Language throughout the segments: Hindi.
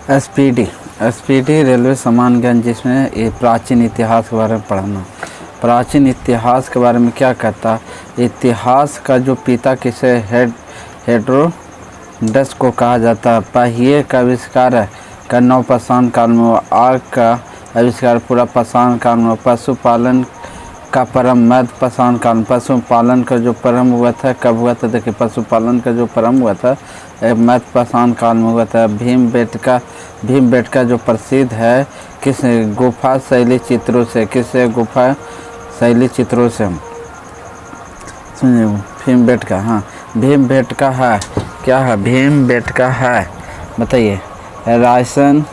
एसपीडी एसपीडी रेलवे सामान्य ज्ञान, जिसमें ये प्राचीन इतिहास के बारे में पढ़ना। प्राचीन इतिहास के बारे में क्या कहता, इतिहास का जो पिता किसे हेरोडोटस को कहा जाता। पहिए का आविष्कार का नवपाषाण काल में हुआ। आग का आविष्कार पूरा पाषाण काल में। पशुपालन का प्रारंभ मध्य पाषाण काल में। पशुपालन का जो प्रारंभ हुआ था कब हुआ था, देखिए पशुपालन का जो प्रारंभ हुआ था मध्य पाषाण काल में हुआ था। भीमबेटका जो प्रसिद्ध है किस गुफा शैली चित्रों से, किस गुफा शैली चित्रों से सुनिए। भीमबेटका, हाँ भीमबेटका है, क्या है भीमबेटका है बताइए। रायसेन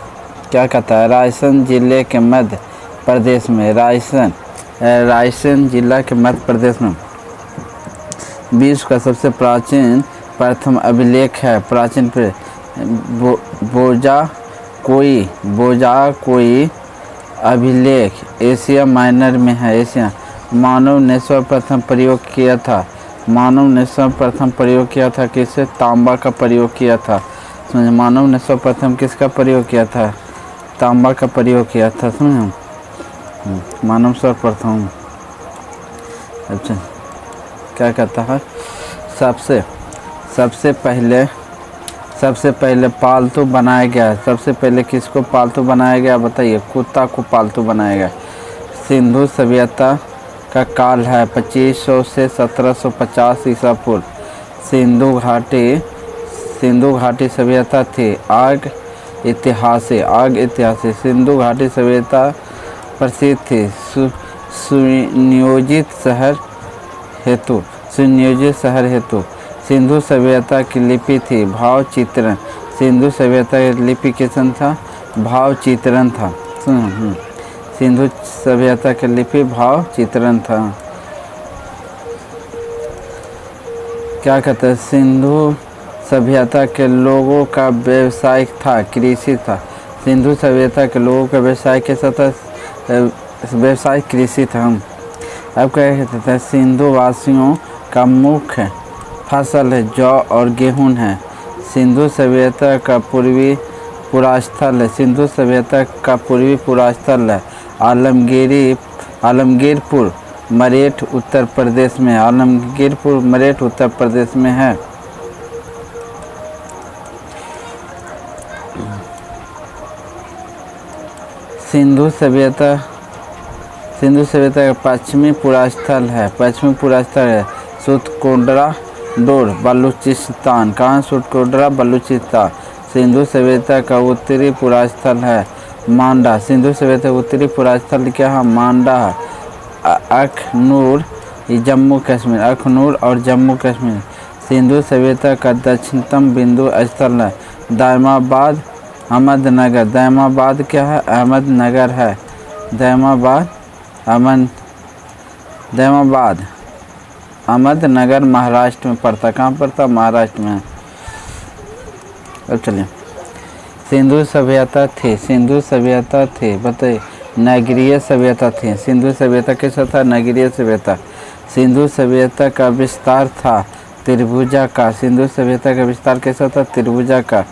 क्या कहता है, रायसेन जिले के मध्य प्रदेश में। रायसेन जिला के मध्य प्रदेश में विश्व का सबसे प्राचीन प्रथम अभिलेख है। प्राचीन बोजा कोई अभिलेख एशिया माइनर में है। एशिया मानव ने सर्वप्रथम प्रयोग किया था। किससे, तांबा का प्रयोग किया था। समझे, मानव ने सर्वप्रथम किसका प्रयोग किया था, तांबा का प्रयोग किया था। समझे, मानव सर्वप्रथम। अच्छा क्या कहता है, सबसे पहले पालतू बनाया गया। सबसे पहले किसको पालतू बनाया गया बताइए, कुत्ता को पालतू बनाया गया। सिंधु सभ्यता का काल है 2500 से 1750 ईसा पूर्व। सिंधु घाटी सभ्यता थी। आग इतिहास। सिंधु घाटी सभ्यता प्रसिद्ध थी सुनियोजित शहर हेतु। सिंधु सभ्यता की लिपि थी भाव चित्रण। सिंधु सभ्यता की लिपि किसन था, भाव चित्रण था। सिंधु सभ्यता की लिपि भाव चित्रण था। क्या कहते हैं, सिंधु सभ्यता के लोगों का व्यवसाय था, कृषि था। सिंधु सभ्यता के लोगों का व्यवसाय कैसा था, व्यवसाय कृषि था। अब क्या कहते हैं, सिंधु वासियों का मुख्य फसल है जौ और गेहूं है। सिंधु सभ्यता का पूर्वी पुरास्थल है आलमगीरपुर मरेठ उत्तर प्रदेश में। उत्तर प्रदेश में है। सिंधु सभ्यता का पश्चिमी पुरास्थल है। सुतकोड्रा डोर बलूचिस्तान। कहाँ, सुतकोड्रा बलूचिस्तान। सिंधु सभ्यता का उत्तरी पुरास्थल है मांडा। सिंधु सभ्यता का उत्तरी पुरास्थल क्या है, मांडा। अखनूर जम्मू कश्मीर। और जम्मू कश्मीर। सिंधु सभ्यता का दक्षिणतम बिंदु स्थल है दायमाबाद अहमदनगर। दायमाबाद क्या है, अहमदनगर है। दायमाबाद अहमदनगर महाराष्ट्र में पड़ता। कहाँ पड़ता, महाराष्ट्र में। अब चलिए, सिंधु सभ्यता थी बताइए, नगरीय सभ्यता थी। सिंधु सभ्यता कैसा था, नगरीय सभ्यता। सिंधु सभ्यता का विस्तार था त्रिभुजा का। सिंधु सभ्यता का विस्तार कैसा था, त्रिभुजा का।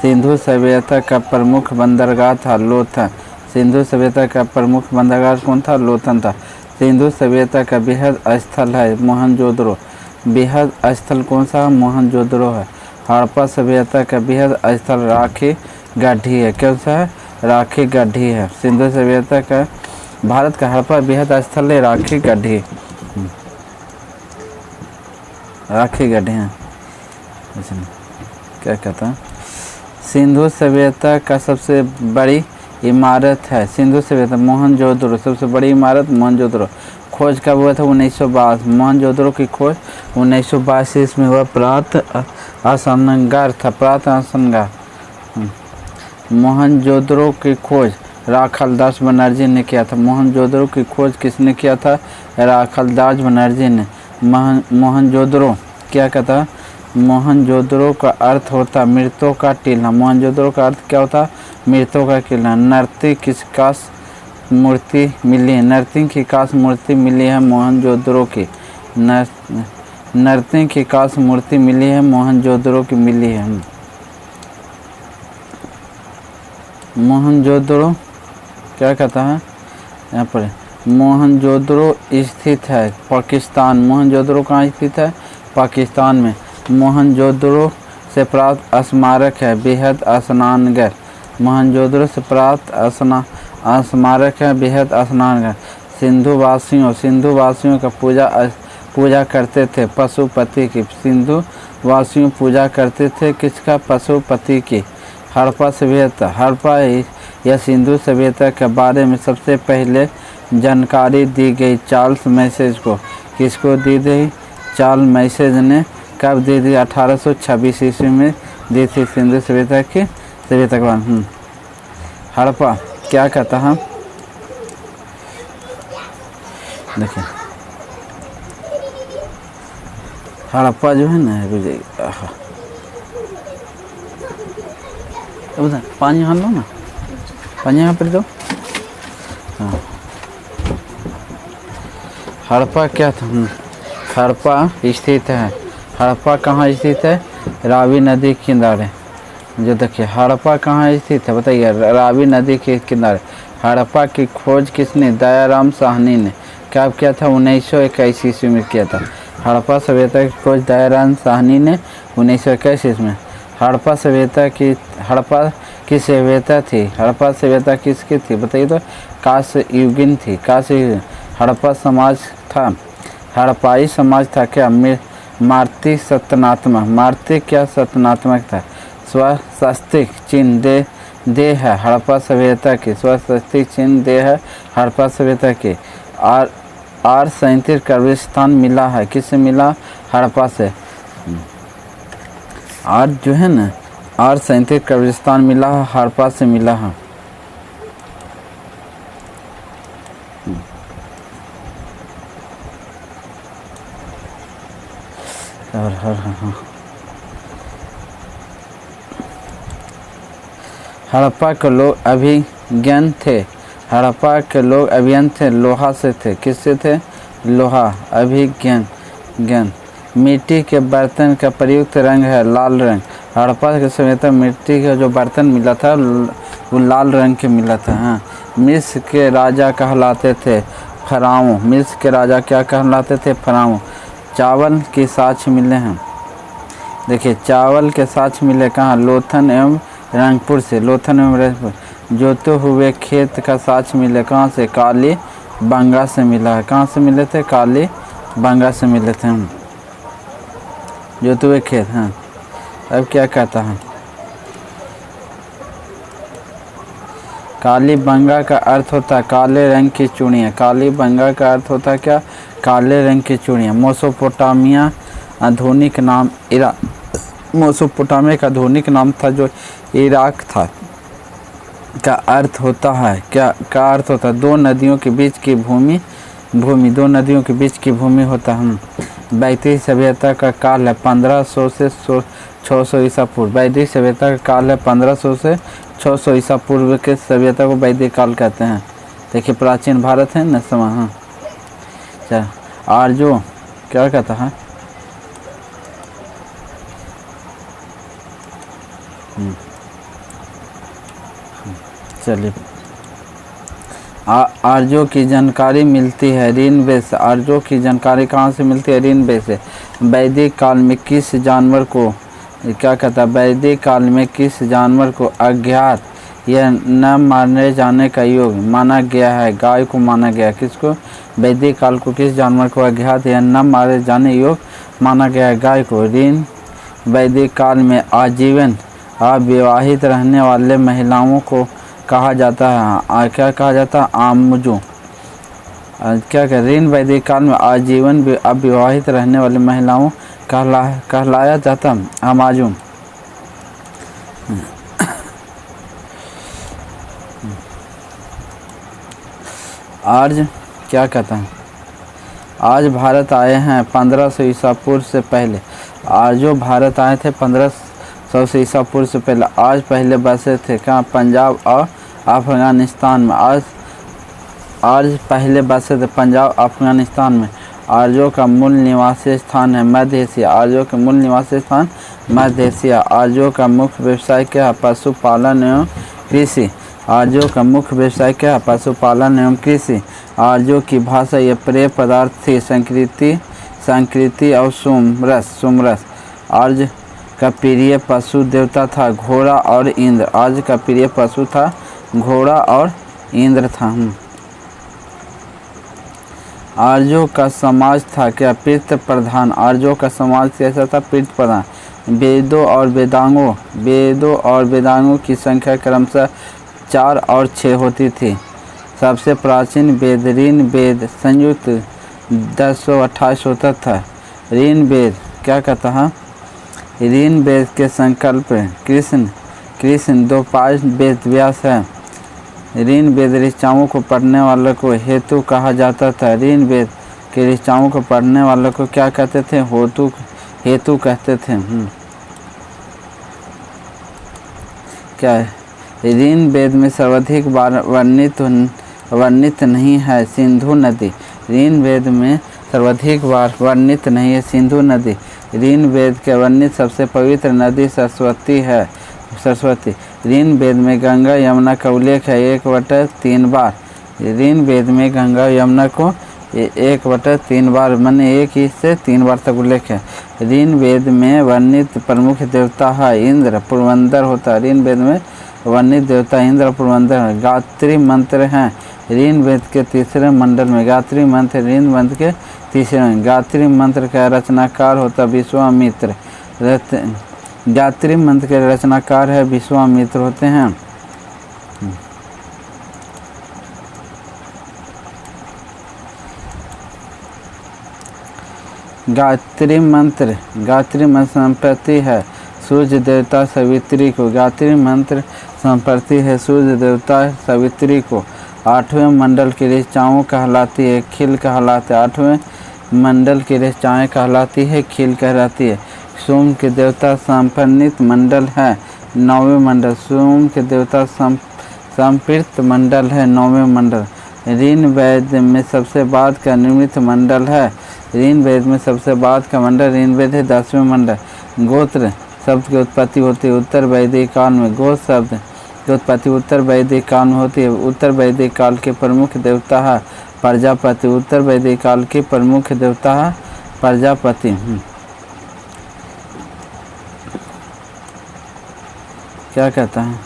सिंधु सभ्यता का प्रमुख बंदरगाह था लोथल। सिंधु सभ्यता का प्रमुख बंदरगाह कौन था, लोथल था। सिंधु सभ्यता का बृहद स्थल है मोहनजोदड़ो। बृहद स्थल कौन सा, मोहनजोदड़ो है। हड़प्पा सभ्यता का बृहद स्थल राखी गढ़ी है। कौन सा है, राखी गढ़ी है। सिंधु सभ्यता का भारत का हड़प्पा बृहद स्थल है राखी गढ़ी है। क्या कहता है, सिंधु सभ्यता का सबसे बड़ी इमारत है। सिंधु सभ्यता मोहनजोदड़ो, सबसे बड़ी इमारत मोहनजोदड़ो। खोज कब हुआ था, 1922। मोहनजोदड़ो की खोज 1922 ईस्वी में हुआ। प्रात आसनगार था, मोहनजोदड़ो की खोज राखालदास बनर्जी ने किया था। मोहनजोदड़ो की खोज किसने किया था, राखालदास बनर्जी ने। मोहनजोदड़ो क्या कहता, मोहनजोदड़ो का अर्थ होता मृतों का टीला। मोहनजोदड़ो का अर्थ क्या होता, मृतों का टीला। नर्तकी की काश मूर्ति मिली है मोहनजोदड़ो की। नर्तकी की काश मूर्ति मिली है मोहनजोदड़ो की मिली है। मोहनजोदड़ो क्या कहता है यहाँ पर, मोहनजोदड़ो स्थित है पाकिस्तान। मोहनजोदड़ो कहाँ स्थित है? पाकिस्तान में। मोहनजोदड़ो से प्राप्त स्मारक है बेहद स्नानघर। मोहनजोदड़ो से प्राप्त स्मारक है बेहद स्नानघर। सिंधु वासियों का पूजा करते थे पशुपति की। सिंधु वासियों पूजा करते थे किसका? पशुपति की। हड़प्पा सभ्यता, हड़प्पा या सिंधु सभ्यता के बारे में सबसे पहले जानकारी दी गई चार्ल्स मैसेज को। किसको दी गई? चार्ल्स मैसेज ने। कब दी थी? 1826 ईस्वी में दी थी सिंधु सभ्यता के बाद। हड़प्पा क्या कहता है? देखिए हड़प्पा जो है ना, पानी यहाँ लो ना, पानी यहाँ पर दो। हाँ, हड़प्पा क्या था? हड़प्पा स्थित है। हड़प्पा कहाँ स्थित है? रावी नदी के किनारे। जो देखिए हड़प्पा कहाँ स्थित है बताइए? रावी नदी के किनारे। हड़प्पा की खोज किसने? दयाराम साहनी ने। कब किया था? 1921 ईस्वी में किया था। हड़प्पा सभ्यता की खोज दयाराम साहनी ने 1921 ईस्वी में। हड़प्पा की सभ्यता थी। हड़प्पा सभ्यता किसकी थी बताइए? तो कांस्य युगीन थी। कांस्य युगीन। हड़प्पा समाज था, हड़प्पाई समाज था क्या? मार्तिक सत्नात्मक। मार्तिक क्या? सत्नात्मक था। स्वस्तिक चिन्ह दे है हड़प्पा सभ्यता की। स्वस्तिक चिन्ह दे है हड़प्पा सभ्यता की। R37 कब्रिस्तान मिला है। किससे मिला? हड़प्पा से। आज जो है ना R37 कब्रिस्तान मिला है, हड़प्पा से मिला है। हड़प्पा के लोग अभिज्ञान थे। हड़प्पा के लोग अभिज्ञान थे, लोहा से थे। किससे थे? लोहा। अभिज्ञान। मिट्टी के बर्तन का प्रयुक्त रंग है लाल रंग। हड़प्पा के सभ्यता मिट्टी का जो बर्तन मिला था वो लाल रंग के मिला था। हाँ, मिस्र के राजा कहलाते थे फराओ। मिस्र के राजा क्या कहलाते थे? फराओ। चावल के साक्ष्य मिले हैं। देखिए चावल के साक्ष्य मिले कहाँ? लोथन एवं रंगपुर से। लोथन एवं रंगपुर। जोते हुए खेत का साक्ष्य मिले कहाँ से? काली बंगा से मिला है। कहाँ से मिले थे? काली बंगा से मिले थे हम। जोते हुए खेत। हाँ, अब क्या कहता है? काली बंगा का अर्थ होता है काले रंग की चूड़ियाँ। काली बंगा का अर्थ होता है क्या? काले रंग की चूड़ियाँ। मेसोपोटामिया आधुनिक नाम इराक। मेसोपोटामिया का आधुनिक नाम था जो इराक था। का अर्थ होता है क्या? का अर्थ होता है दो नदियों के बीच की भूमि। दो नदियों के बीच की भूमि होता है। वैदिक सभ्यता का काल है 1500 से 600 ईसा पूर्व। वैदिक सभ्यता का काल है 1500 से 600 ईसा पूर्व के सभ्यता को वैदिक काल कहते हैं। देखिए प्राचीन भारत है न समय। हाँ, चल आर्यो क्या कहता है? चलिए आर्यों की जानकारी मिलती है ऋग्वेद से। आर्यों की जानकारी कहाँ से मिलती है? ऋग्वेद से। वैदिक काल में किस जानवर को क्या कहता है? वैदिक काल में किस जानवर को अज्ञात या न मारने जाने का योग माना गया है? गाय को माना गया। किसको? वैदिक काल को किस जानवर को अज्ञात या न मारे जाने योग माना गया है? गाय को। वैदिक काल में आजीवन अविवाहित रहने वाले महिलाओं को कहा जाता है क्या कहा जाता है? आमजू। क्या कह ऋण वैदिक काल में आजीवन अविवाहित रहने वाली महिलाओं कहलाया जाता है आमाजू। आज क्या कहता है? आज भारत आए हैं 1500 ईसा पूर्व से पहले। आज जो भारत आए थे 1500 ईसा पूर्व से पहले। आज पहले बसे थे कहाँ? पंजाब और अफ़गानिस्तान में। आज पहले बसे थे पंजाब अफ़गानिस्तान में। आर्यों का मूल निवासी स्थान है मध्य एशिया। आर्यों का मूल निवासी स्थान मध्य एशिया। आर्यों का मुख्य व्यवसाय क्या है? पशुपालन एवं कृषि। आर्यों का मुख्य व्यवसाय क्या है? पशुपालन एवं कृषि। आर्यों की भाषा या प्रिय पदार्थ थी संकृति और सोमरस। आर्य का प्रिय पशु देवता था घोड़ा और इंद्र। आर्य का प्रिय पशु था घोड़ा और इंद्र था। आर्यों का समाज था क्या? पितृ प्रधान। आर्यों का समाज कैसा था? पितृ प्रधान। वेदों और वेदांगों की संख्या क्रमशः 4 और 6 होती थी। सबसे प्राचीन वेद ऋण वेद संयुक्त 1028 होता था। ऋण वेद क्या कहता है? ऋण वेद के संकल्प कृष्ण 2 पाँच वेद व्यास है। ऋण वेद ऋचाओं को पढ़ने वालों को हेतु कहा जाता था। ऋण वेद के ऋचाओं को पढ़ने वालों को क्या कहते थे? हेतु कहते थे। क्या है? ऋण वेद में सर्वाधिक बार वर्णित नहीं है सिंधु नदी। ऋण वेद में सर्वाधिक बार वर्णित नहीं है सिंधु नदी। ऋण वेद के वर्णित सबसे पवित्र नदी सरस्वती है। ऋण वेद में गंगा यमुना का उल्लेख है 1/3 बार। ऋण वेद में गंगा यमुना को 1/3 बार माने 1 ही से 3 बार तक उल्लेख है। ऋण वेद में वर्णित प्रमुख देवता है इंद्र पुरंदर होता है। ऋण वेद में वर्णित देवता इंद्र पुरंदर है। गायत्री मंत्र हैं ऋण वेद के तीसरे मंडल में। गायत्री मंत्र ऋण वेद के तीसरे में। गायत्री मंत्र का रचनाकार होता विश्वामित्र। गायत्री मंत्र के रचनाकार है विश्वामित्र होते हैं। गायत्री मंत्र संप्रति है सूर्य देवता सावित्री को। गायत्री मंत्र संप्रति है सूर्य देवता सावित्री को। 8वें मंडल की ऋचाएँ कहलाती है खिल कहलाते। 8वें मंडल की ऋचाएँ कहलाती है खिल कहलाती है। सोम के देवता संपन्नित मंडल है 9वें मंडल। सोम के देवता संपृक्त मंडल है 9वें मंडल। ऋण वेद में सबसे बाद का निर्मित मंडल है। ऋण वेद में सबसे बाद का मंडल ऋण वेद है 10वें मंडल। गोत्र शब्द की उत्पत्ति होती है उत्तर वैदिक काल में। गोत्र शब्द की उत्पत्ति उत्तर वैदिक काल में होती है। उत्तर वैदिक काल के प्रमुख देवता है प्रजापति। उत्तर वैदिक काल के प्रमुख देवता है प्रजापति। क्या कहता है?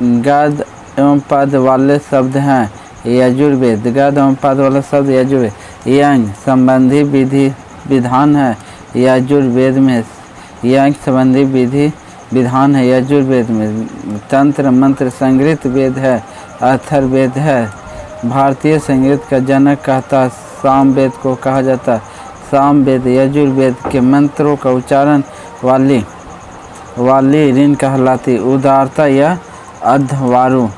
गद एवं पद वाले शब्द हैं यजुर्वेद। गद एवं पद वाले शब्द यजुर्वेद। यंग संबंधी विधान है यजुर्वेद में। यंग संबंधी विधान है यजुर्वेद में। तंत्र मंत्र संगीत वेद है अथर्ववेद है। भारतीय संगीत का जनक कहता सामवेद को कहा जाता। सामवेद यजुर्वेद के मंत्रों का उच्चारण वाली ऋण कहलाती। उदारता या अध्वारु।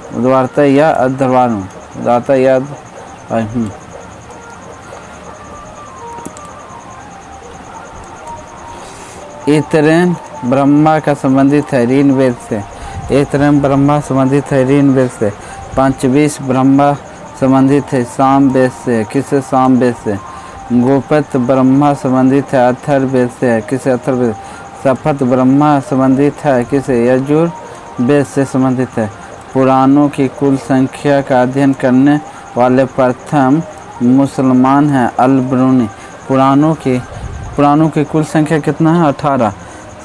इतरेन ब्रह्मा का संबंधित है ऋण वेद से। इतरेन ब्रह्मा संबंधित है ऋण वेद से। पंचविश ब्रह्मा संबंधित है सामवेद से। किससे? सामवेद से। गोपत ब्रह्मा संबंधित है अथर्ववेद से। किससे? अथर्ववेद। शपथ ब्रह्मा संबंधित है किससे? यजुर्वेद से संबंधित है। पुराणों की कुल संख्या का अध्ययन करने वाले प्रथम मुसलमान हैं अल-बिरूनी। पुराणों की कुल संख्या कितना है? 18।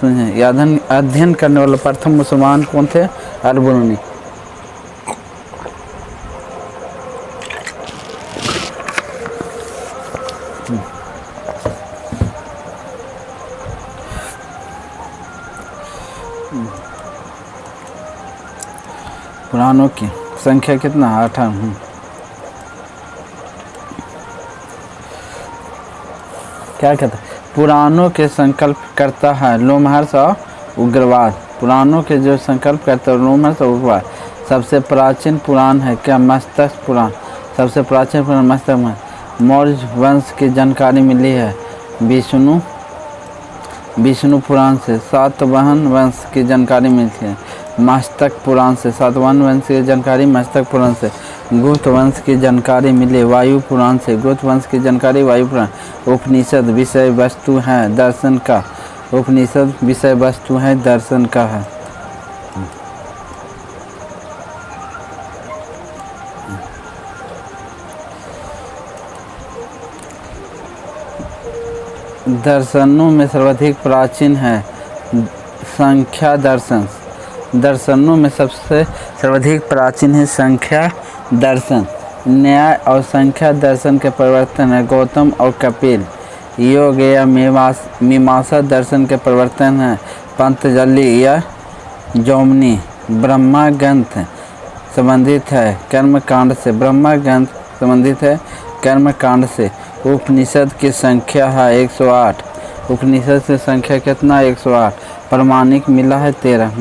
सुनिए अध्ययन करने वाले प्रथम मुसलमान कौन थे? अल-बिरूनी। पुराणों की संख्या कितना? 18। क्या कहता है? पुराणों के संकल्प करता है लोमहर्ष और उग्रवाद। पुराणों के जो संकल्प करता है लोमहर्ष और उग्रवाद। सबसे प्राचीन पुराण है क्या? मस्तक पुराण। सबसे प्राचीन पुराण मस्तक। मौर्य वंश की जानकारी मिली है विष्णु पुराण से। सातवाहन वंश की जानकारी मिलती है मस्तक पुराण से। सातवाहन वंश की जानकारी मस्तक पुराण से। गुप्त वंश की जानकारी मिले वायु पुराण से। गुप्त वंश की जानकारी वायु पुराण। उपनिषद विषय वस्तु है दर्शन का। उपनिषद विषय वस्तु है दर्शन का है। दर्शनों में सर्वाधिक प्राचीन है संख्या दर्शन। दर्शनों में सबसे सर्वाधिक प्राचीन है संख्या दर्शन। न्याय और संख्या दर्शन के प्रवर्तन है गौतम और कपिल। योग या मीमांसा दर्शन के प्रवर्तन है पतंजलि या जौमिनी। ब्रह्मा ग्रंथ संबंधित है कर्मकांड से। ब्रह्मा ग्रंथ संबंधित है कर्मकांड से। उपनिषद की संख्या है 108। उपनिषद से संख्या कितना 108। प्रमाणिक मिला है 13।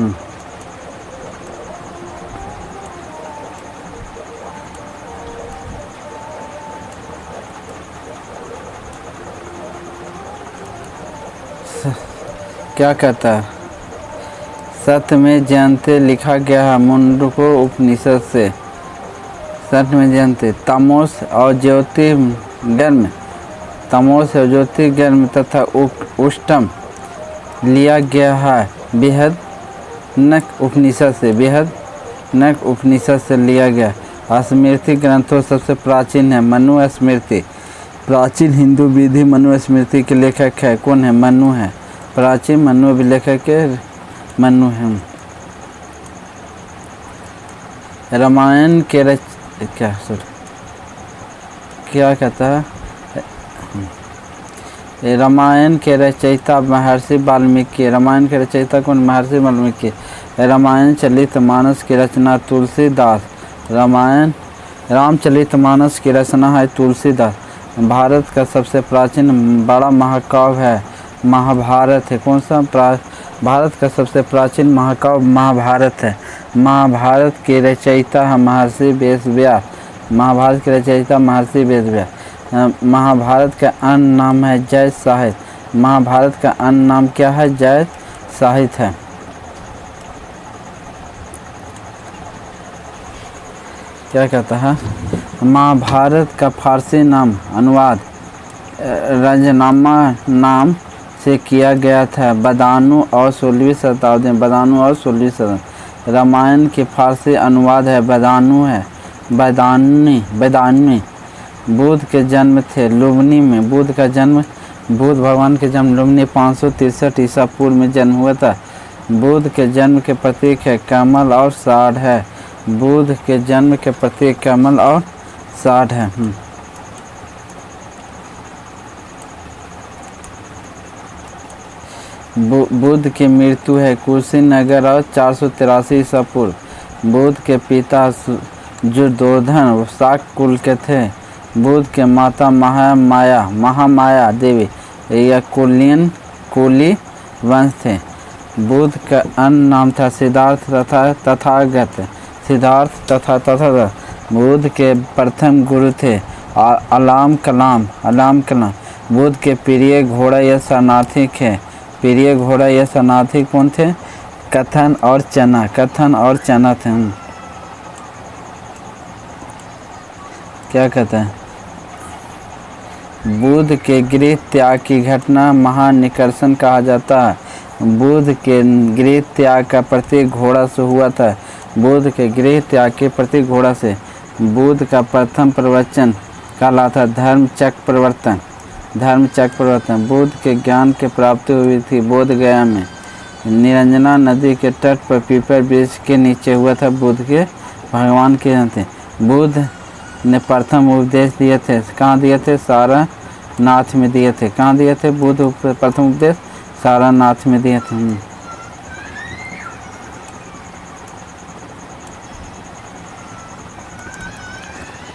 क्या कहता है सत्य में जयंते लिखा गया है मुंडको उपनिषद से। सत्य में जयंते तमोस और ज्योतिर्गर्म तमोस और ज्योतिर्गर्म तथा उष्टम लिया गया है बेहद नक उपनिषद से। बेहद नक उपनिषद से लिया गया। स्मृति ग्रंथों सबसे प्राचीन है मनु स्मृति। प्राचीन हिंदू विधि मनु स्मृति के लेखक है कौन है मनु है। प्राचीन मनु लेखक के मनु है। रामायण के क्या कहता है रामायण के रचयिता महर्षि वाल्मीकि। रामायण के रचयिता कौन महर्षि वाल्मीकि। रामायण चरितमानस की रचना तुलसीदास। रामचरितमानस की रचना है तुलसीदास। भारत का सबसे प्राचीन बड़ा महाकाव्य है महाभारत है। कौन सा भारत का सबसे प्राचीन महाकाव्य महाभारत है। महाभारत के रचयिता है महर्षि वेदव्यास। महाभारत के रचयिता महर्षि वेदव्यास। महाभारत का अन्य नाम है जय साहित्य। महाभारत का अन्य नाम क्या है जय साहित्य है। क्या कहता है महाभारत का फारसी नाम अनुवाद रंजनामा नाम से किया गया था बदानु और 16वीं शताब्दी में। बदानु और 16वीं शताब्दी। रामायण के फारसी अनुवाद है बदानु है बैदानी। बुद्ध के जन्म थे लुम्बिनी में। बुद्ध भगवान के जन्म लुम्बिनी 563 ईसा पूर्व में जन्म हुआ था। बुद्ध के जन्म के प्रतीक है कमल और साढ़ है। बुद्ध के जन्म के प्रतीक कमल और साढ़ है। बुद्ध की मृत्यु है कुशीनगर और 483 ईसा पूर्व। बुद्ध के पिता दुर्योधन शाक कुल के थे। बुद्ध के माता महामाया देवी या कुली वंश थे। बुद्ध का अन्य नाम था सिद्धार्थ तथा तथागत। सिद्धार्थ तथा तथागत। बुद्ध के प्रथम गुरु थे अलाम कलाम। बुद्ध के प्रिय घोड़ा या शरणार्थी थे। प्रिय घोड़ा या शरणार्थी कौन थे कथन और चना थे। क्या कहते हैं बुद्ध के गृह त्याग की घटना महानिकर्षण कहा जाता है। बुद्ध के गृह त्याग का प्रतीक घोड़ा से हुआ था। बुद्ध के गृह त्याग के प्रतीक घोड़ा से। बुद्ध का प्रथम प्रवचन कहलाता धर्मचक्र प्रवर्तन। बुद्ध के ज्ञान की प्राप्ति हुई थी बोध गया में। निरंजना नदी के तट पर पीपल वृक्ष के नीचे हुआ था बुद्ध के भगवान के थे। बुद्ध ने प्रथम उपदेश दिए थे कहाँ दिए थे सारनाथ में दिए थे। कहाँ दिए थे बुद्ध प्रथम उपदेश सारनाथ में दिए थे।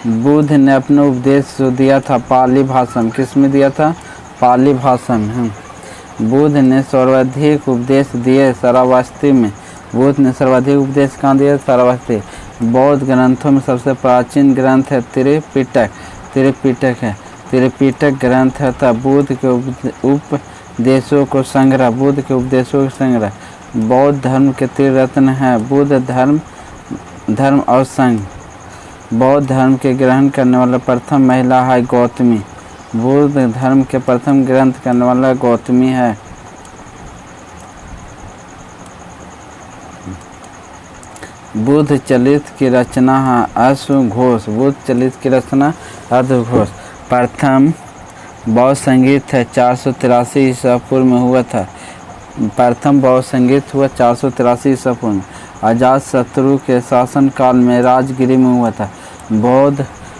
बुद्ध ने अपना उपदेश जो दिया था पाली भाषा में। किस में दिया था पाली भाषा में। बुद्ध ने सर्वाधिक उपदेश दिए श्रावस्ती में। बुद्ध ने सर्वाधिक उपदेश कहाँ दिए श्रावस्ती। बौद्ध ग्रंथों में सबसे प्राचीन ग्रंथ है त्रिपिटक है। त्रिपिटक ग्रंथ है था बुद्ध के उपदेशों को संग्रह। बुद्ध के उपदेशों को संग्रह। बौद्ध धर्म के त्रिरत्न है बुद्ध धर्म और संघ। बौद्ध धर्म के ग्रहण करने वाला प्रथम महिला है गौतमी। बुद्ध धर्म के प्रथम ग्रंथ करने वाला गौतमी है। बुद्ध चलित की रचना है अश्वघोष। बुद्ध चलित की रचना अश्वघोष। प्रथम बौद्ध संगीत है 483 ईसा पूर्व में हुआ था। प्रथम बौद्ध संगीत हुआ 483 ईसा पूर्व में, अजात शत्रु के शासन काल में राजगिरी में हुआ था।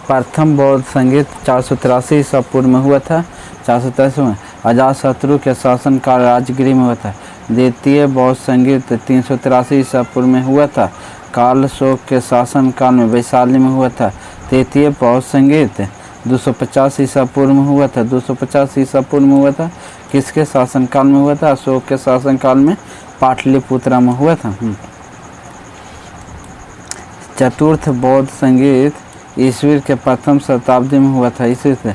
प्रथम बौद्ध संगीत 483 ईसा पूर्व में हुआ था, 483 में अजात शत्रु के शासन काल राजगिरी में हुआ था। द्वितीय बौद्ध संगीत 383 ईसा पूर्व में हुआ था, काल शोक के शासन काल में वैशाली में हुआ था। तृतीय बौद्ध संगीत 250 ईसा पूर्व में हुआ था, 250 ईसा पूर्व में हुआ था। किसके शासन काल में हुआ था? अशोक के शासन काल में पाटलिपुत्रा में हुआ था। चतुर्थ बौद्ध संगीत ईस्वी के प्रथम शताब्दी में हुआ था। इसी से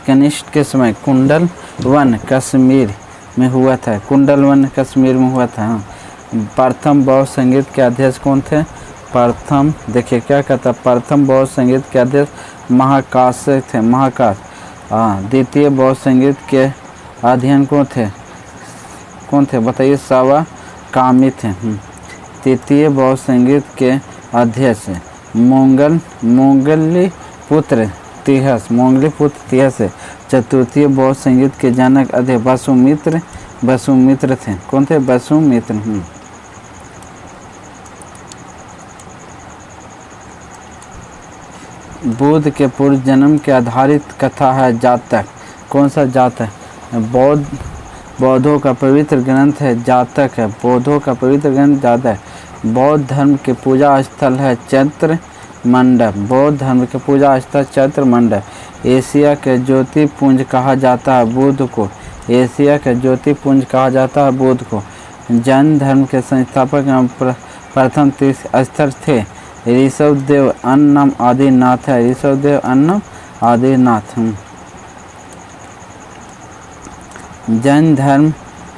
कनिष्क के समय कुंडल वन कश्मीर में हुआ था, कुंडल वन कश्मीर में हुआ था। प्रथम बौद्ध संगीत के अध्यक्ष कौन थे? प्रथम देखिए क्या कहता, प्रथम बौद्ध संगीत के अध्यक्ष महाकाश थे, महाकाश। द्वितीय बौद्ध संगीत के अध्ययन कौन थे बताइए? सावाकामी थे। तृतीय बौद्ध संगीत के अध्यक्ष मोंगलीपुत्र तिहस। चतुर्थीय बौद्ध संगीत के जनक अध्यक्ष वसुमित्र थे। कौन थे? वसुमित्र। बुद्ध के पूर्व जन्म के आधारित कथा है जातक। कौन सा जातक? बौद्धों का पवित्र ग्रंथ है जातक है, बौद्धों का पवित्र ग्रंथ जातक। बौद्ध धर्म के पूजा स्थल है चैत्र मंडप, बौद्ध धर्म के पूजा स्थल चैत्र मंडप। एशिया के ज्योतिपुंज कहा जाता है बुद्ध को, एशिया के ज्योतिपुंज कहा जाता है बुद्ध को। जैन धर्म के संस्थापक एवं प्रथम तीर्थस्थल थे ऋषभदेव अन्नम आदिनाथ है, ऋषभदेव अन्नम आदिनाथ। जैन धर्म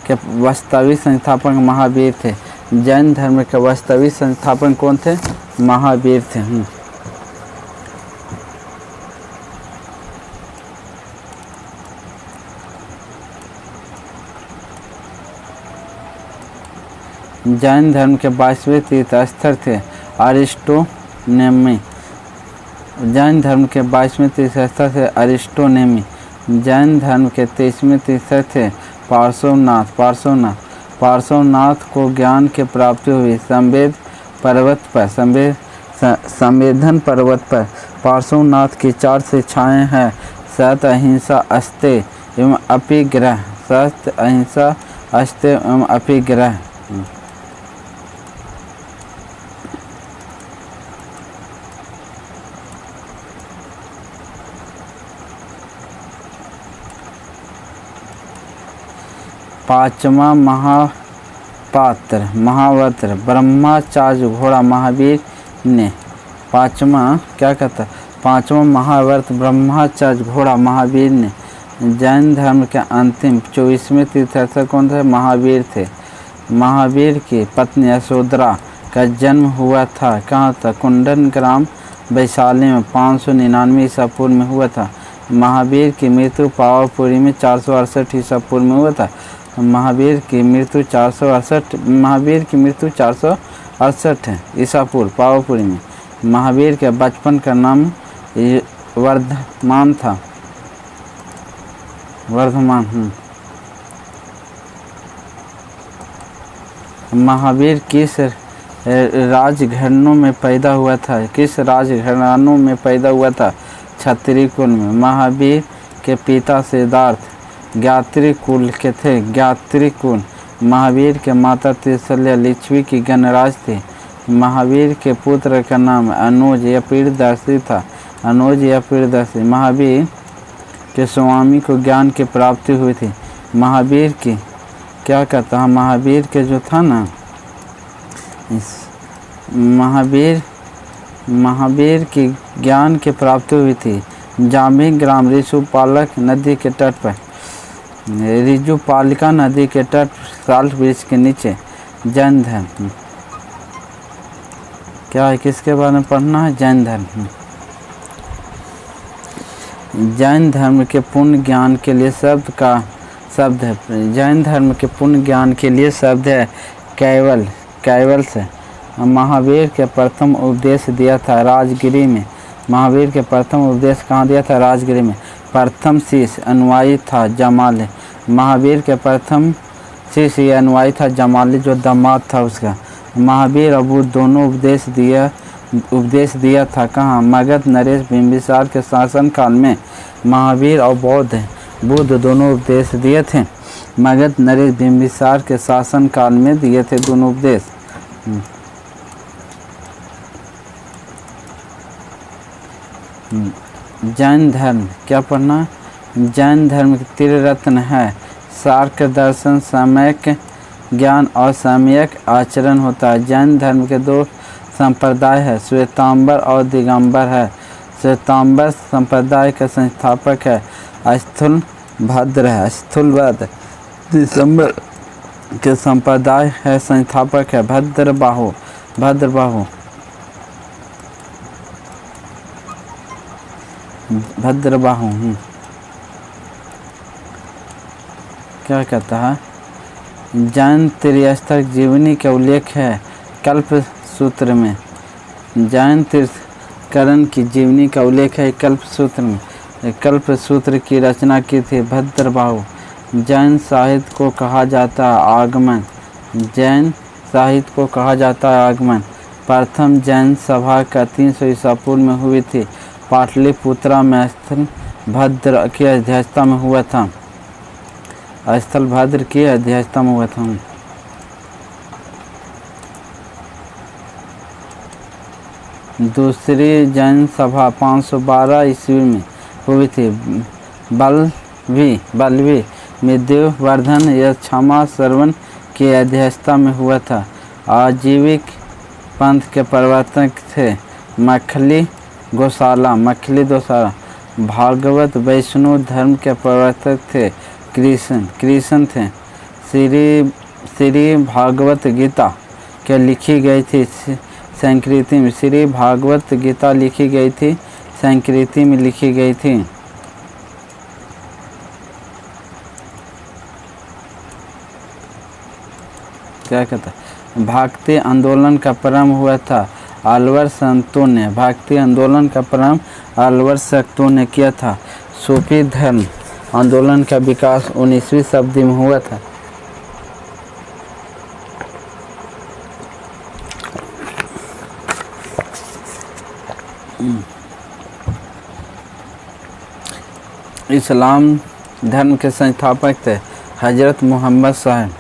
के वास्तविक संस्थापक महावीर थे, जैन धर्म के वास्तविक संस्थापक कौन थे? महावीर थे। जैन धर्म के 22वें तीर्थस्थल थे अरिस्टोनेमी, जैन धर्म के 22वें तीर्थस्थल थे अरिस्टोनेमी। जैन धर्म के 23वें तीर्थस्थल थे पार्श्वनाथ को ज्ञान की प्राप्ति हुई संवेदन पर्वत पर। पार्श्वनाथ की 4 शिक्षाएँ हैं सत्य, अहिंसा, अस्तेय एवं अपिग्रह। सत्य, अहिंसा, अस्तेय एवं अपिग्रह। पांचवा महावत्र ब्रह्मचार्य घोड़ा महावीर ने। पांचवा महाव्रत ब्रह्मचार्य घोड़ा महावीर ने। जैन धर्म के अंतिम 24वें तीर्थस्थल कौन थे? महावीर थे। महावीर की पत्नी यशोधरा का जन्म हुआ था कहाँ था? कुंडन ग्राम वैशाली में 599 ईसा पूर्व में हुआ था। महावीर की मृत्यु पावापुरी में 468 ईसा पूर्व में हुआ था। महावीर की मृत्यु 468 है ईसा पूर्व पावापुरी में। महावीर के बचपन का नाम वर्धमान था, वर्धमान। महावीर किस राजघरानों में पैदा हुआ था? किस राजघरानों में पैदा हुआ था? क्षत्रिय कुल में। महावीर के पिता सिद्धार्थ ज्ञात्री कुल के थे, ज्ञात्री कुल। महावीर के माता त्रिशल्य लिच्छवी की गणराज थी। महावीर के पुत्र का नाम अनुज या प्रियदर्शी था, अनुज या प्रियदर्शी। महावीर के स्वामी को ज्ञान की प्राप्ति हुई थी। महावीर की क्या कहता है? महावीर के जो था ना, महावीर की ज्ञान की प्राप्ति हुई थी जाम्बी ग्राम ऋषुपालक नदी के तट पर, ऋजुपालिका नदी के तट साल्ट वृक्ष के नीचे। जैन धर्म क्या है? किसके बारे में पढ़ना है? जैन धर्म। जैन धर्म के पूर्ण ज्ञान के लिए शब्द है। जैन धर्म के पूर्ण ज्ञान के लिए शब्द है कैवल से। महावीर के प्रथम उपदेश दिया था राजगिरी में। महावीर के प्रथम उपदेश कहाँ दिया था? राजगिरी में। प्रथम शिष्य अनुयायी था जमाली। महावीर के प्रथम शिष्य ये अनुयायी था जमाली, जो दामाद था उसका। महावीर और बुद्ध दोनों उपदेश दिया था कहाँ? मगध नरेश बिंबिसार के शासन काल में। महावीर और बुद्ध दोनों उपदेश दिए थे। मगध नरेश बिंबिसार के शासन काल में दिए थे दोनों उपदेश। जैन धर्म क्या पढ़ना? जैन धर्म के त्रिरत्न है शार्क दर्शन, सम्यक ज्ञान और सम्यक आचरण होता है। जैन धर्म के दो संप्रदाय है, श्वेतांबर और दिगंबर है। श्वेतांबर संप्रदाय का संस्थापक है स्थूलभद्र है। स्थूलभद्र दिगंबर के संप्रदाय है संस्थापक है भद्रबाहु। क्या कहता है? जैन त्रिस्तक जीवनी का उल्लेख है कल्प सूत्र में। जैन तीर्थंकरण की जीवनी का उल्लेख है कल्प सूत्र में। कल्प सूत्र की रचना की थी भद्रबाहु। जैन साहित्य को कहा जाता है आगमन। जैन साहित्य को कहा जाता है आगमन। प्रथम जैन सभा का 300 ईसा पूर्व में हुई थी। पाटलिपुत्रा में स्थलभद्र की अध्यक्षता में हुआ था। स्थलभद्र की अध्यक्षता में हुआ था। दूसरी जैन सभा 512 ईस्वी में हुई थी। बल्लवी में देववर्धन या क्षमा श्रवण की अध्यक्षता में हुआ था। आजीविक पंथ के प्रवर्तक थे मखली गोशाला। भागवत वैष्णव धर्म के प्रवर्तक थे कृष्ण थे। श्री भागवत गीता के लिखी गई थी संस्कृति में। श्री भागवत गीता लिखी गई थी संस्कृति में लिखी गई थी। क्या कहता है? भक्ति आंदोलन का प्रारंभ हुआ था अलवर संतों ने। भक्ति आंदोलन का प्रारंभ अलवर संतों ने किया था। सूफी धर्म आंदोलन का विकास 19वीं शताब्दी में हुआ था। इस्लाम धर्म के संस्थापक थे हजरत मोहम्मद साहब।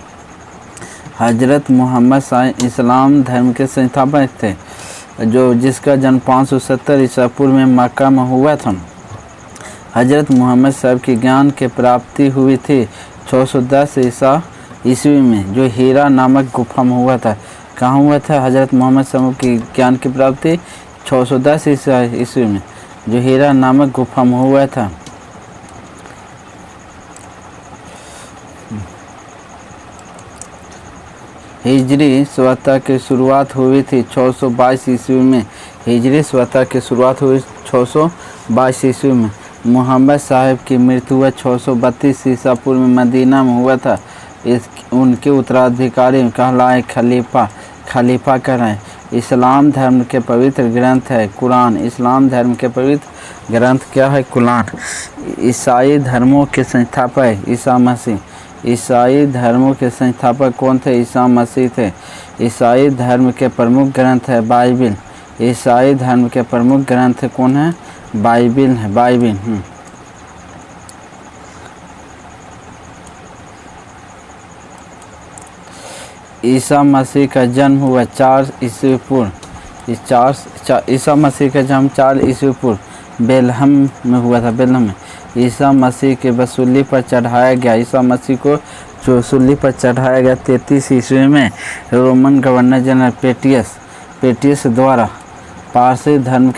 हजरत मोहम्मद साहब इस्लाम धर्म के संस्थापक थे, जिसका जन्म 570 ईसा पूर्व में मक्का में हुआ था। हजरत मोहम्मद साहब की ज्ञान की प्राप्ति हुई थी 610 ईसा ईस्वी में, जो हीरा नामक गुफा में हुआ था। कहाँ हुआ था हजरत मोहम्मद साहब की ज्ञान की प्राप्ति? 610 ईसा ईस्वी में, जो हीरा नामक गुफा में हुआ था। हिजरी स्वतः की शुरुआत हुई थी 622 ईस्वी में। हिजरी स्वतः की शुरुआत हुई 622 ईस्वी में। मोहम्मद साहब की मृत्यु हुआ 632 ईसा पूर्व में मदीना में हुआ था। उनके उत्तराधिकारी कहलाए खलीफा कहलाए। इस्लाम धर्म के पवित्र ग्रंथ है कुरान। इस्लाम धर्म के पवित्र ग्रंथ क्या है? कुरान। ईसाई धर्मों के संस्थापक ईसा मसीह। ईसाई धर्मों के संस्थापक कौन थे? ईसा मसीह थे। ईसाई धर्म के प्रमुख ग्रंथ है बाइबिल। ईसाई धर्म के प्रमुख ग्रंथ कौन है? बाइबिल है। बाइबिल। ईसा मसीह का जन्म हुआ 4 ईस्वी पूर्व। ईसा मसीह का जन्म 4 ईस्वी पूर्व बेलहम में हुआ था। बेलहम में ईसा मसीह के वसूली पर चढ़ाया गया। ईसा मसीह को वसूली पर चढ़ाया गया 33 ईस्वी में रोमन गवर्नर जनरल पेटियस द्वारा। पारसी धर्म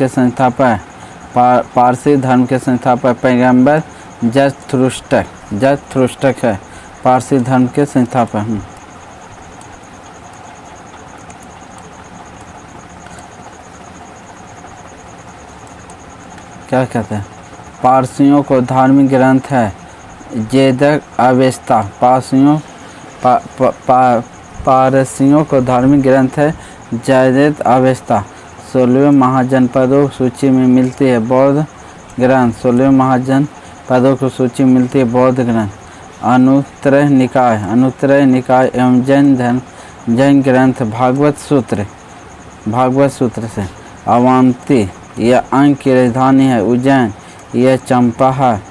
के संस्थापक पैगंबर जरथुस्टर है। पारसी धर्म के संस्थापक। क्या कहते हैं? पारसियों को धार्मिक ग्रंथ है जेदक अवेस्ता। पारसियों को धार्मिक ग्रंथ है जैद अवेस्ता। 16वें महाजनपदों की सूची में मिलती है बौद्ध ग्रंथ। 16वें महाजनपदों की सूची में मिलती है बौद्ध ग्रंथ। अनुत्तरय निकाय एवं जैन ग्रंथ भागवत सूत्र से। अवंती यह अंग की राजधानी है, उज्जैन यह चंपा है।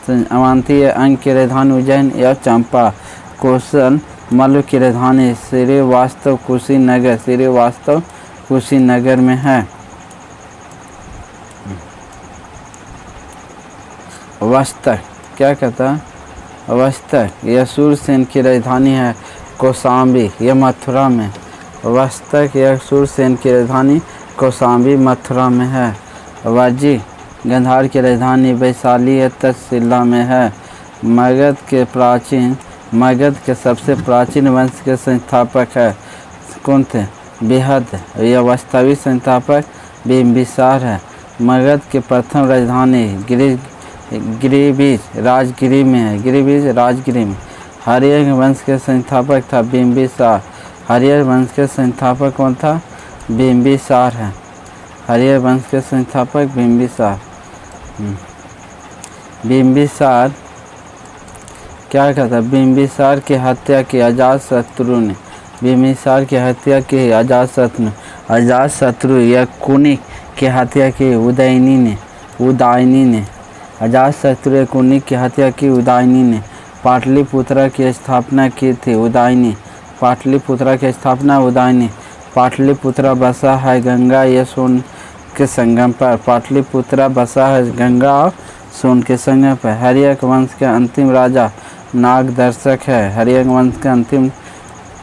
अवंती यह अंग की राजधानी उज्जैन यह चंपा। कौशल मल्ल की राजधानी श्रीवास्तव कुशीनगर में है। वस्तक क्या कहता है? वस्तक यह सूरसेन की राजधानी है, कौशाम्बी यह मथुरा में। वस्तक यह सूरसेन की राजधानी कौशाम्बी मथुरा में है। वाजी गंधार की राजधानी वैशाली यह तक्षशिला में है। मगध के सबसे प्राचीन वंश के संस्थापक है कौन थे? बेहद यह वास्तविक संस्थापक बिम्बिसार है। मगध की प्रथम राजधानी गिरिबीज राजगिरी में है। हरियर वंश के संस्थापक था बिम्बिसार। हरियर वंश के संस्थापक कौन था? बिम्बिसार है। हरियर वंश के संस्थापक बिम्बिसार। बिम्बिसार क्या कहता? बिम्बिसार की हत्या की अजातशत्रु ने। बिम्बिसार की हत्या की अजातशत्रु या कुनिक की हत्या की उदयनी ने। अजातशत्रु या कुनिक की हत्या की उदयनी ने। पाटलिपुत्र की स्थापना की थी उदयनी। पाटलिपुत्र बसा है गंगा या सोन के संगम पर। पाटलिपुत्र बसा है गंगा और सोन के संगम पर। हर्यक वंश के अंतिम राजा नागदर्शक है। हर्यक वंश के अंतिम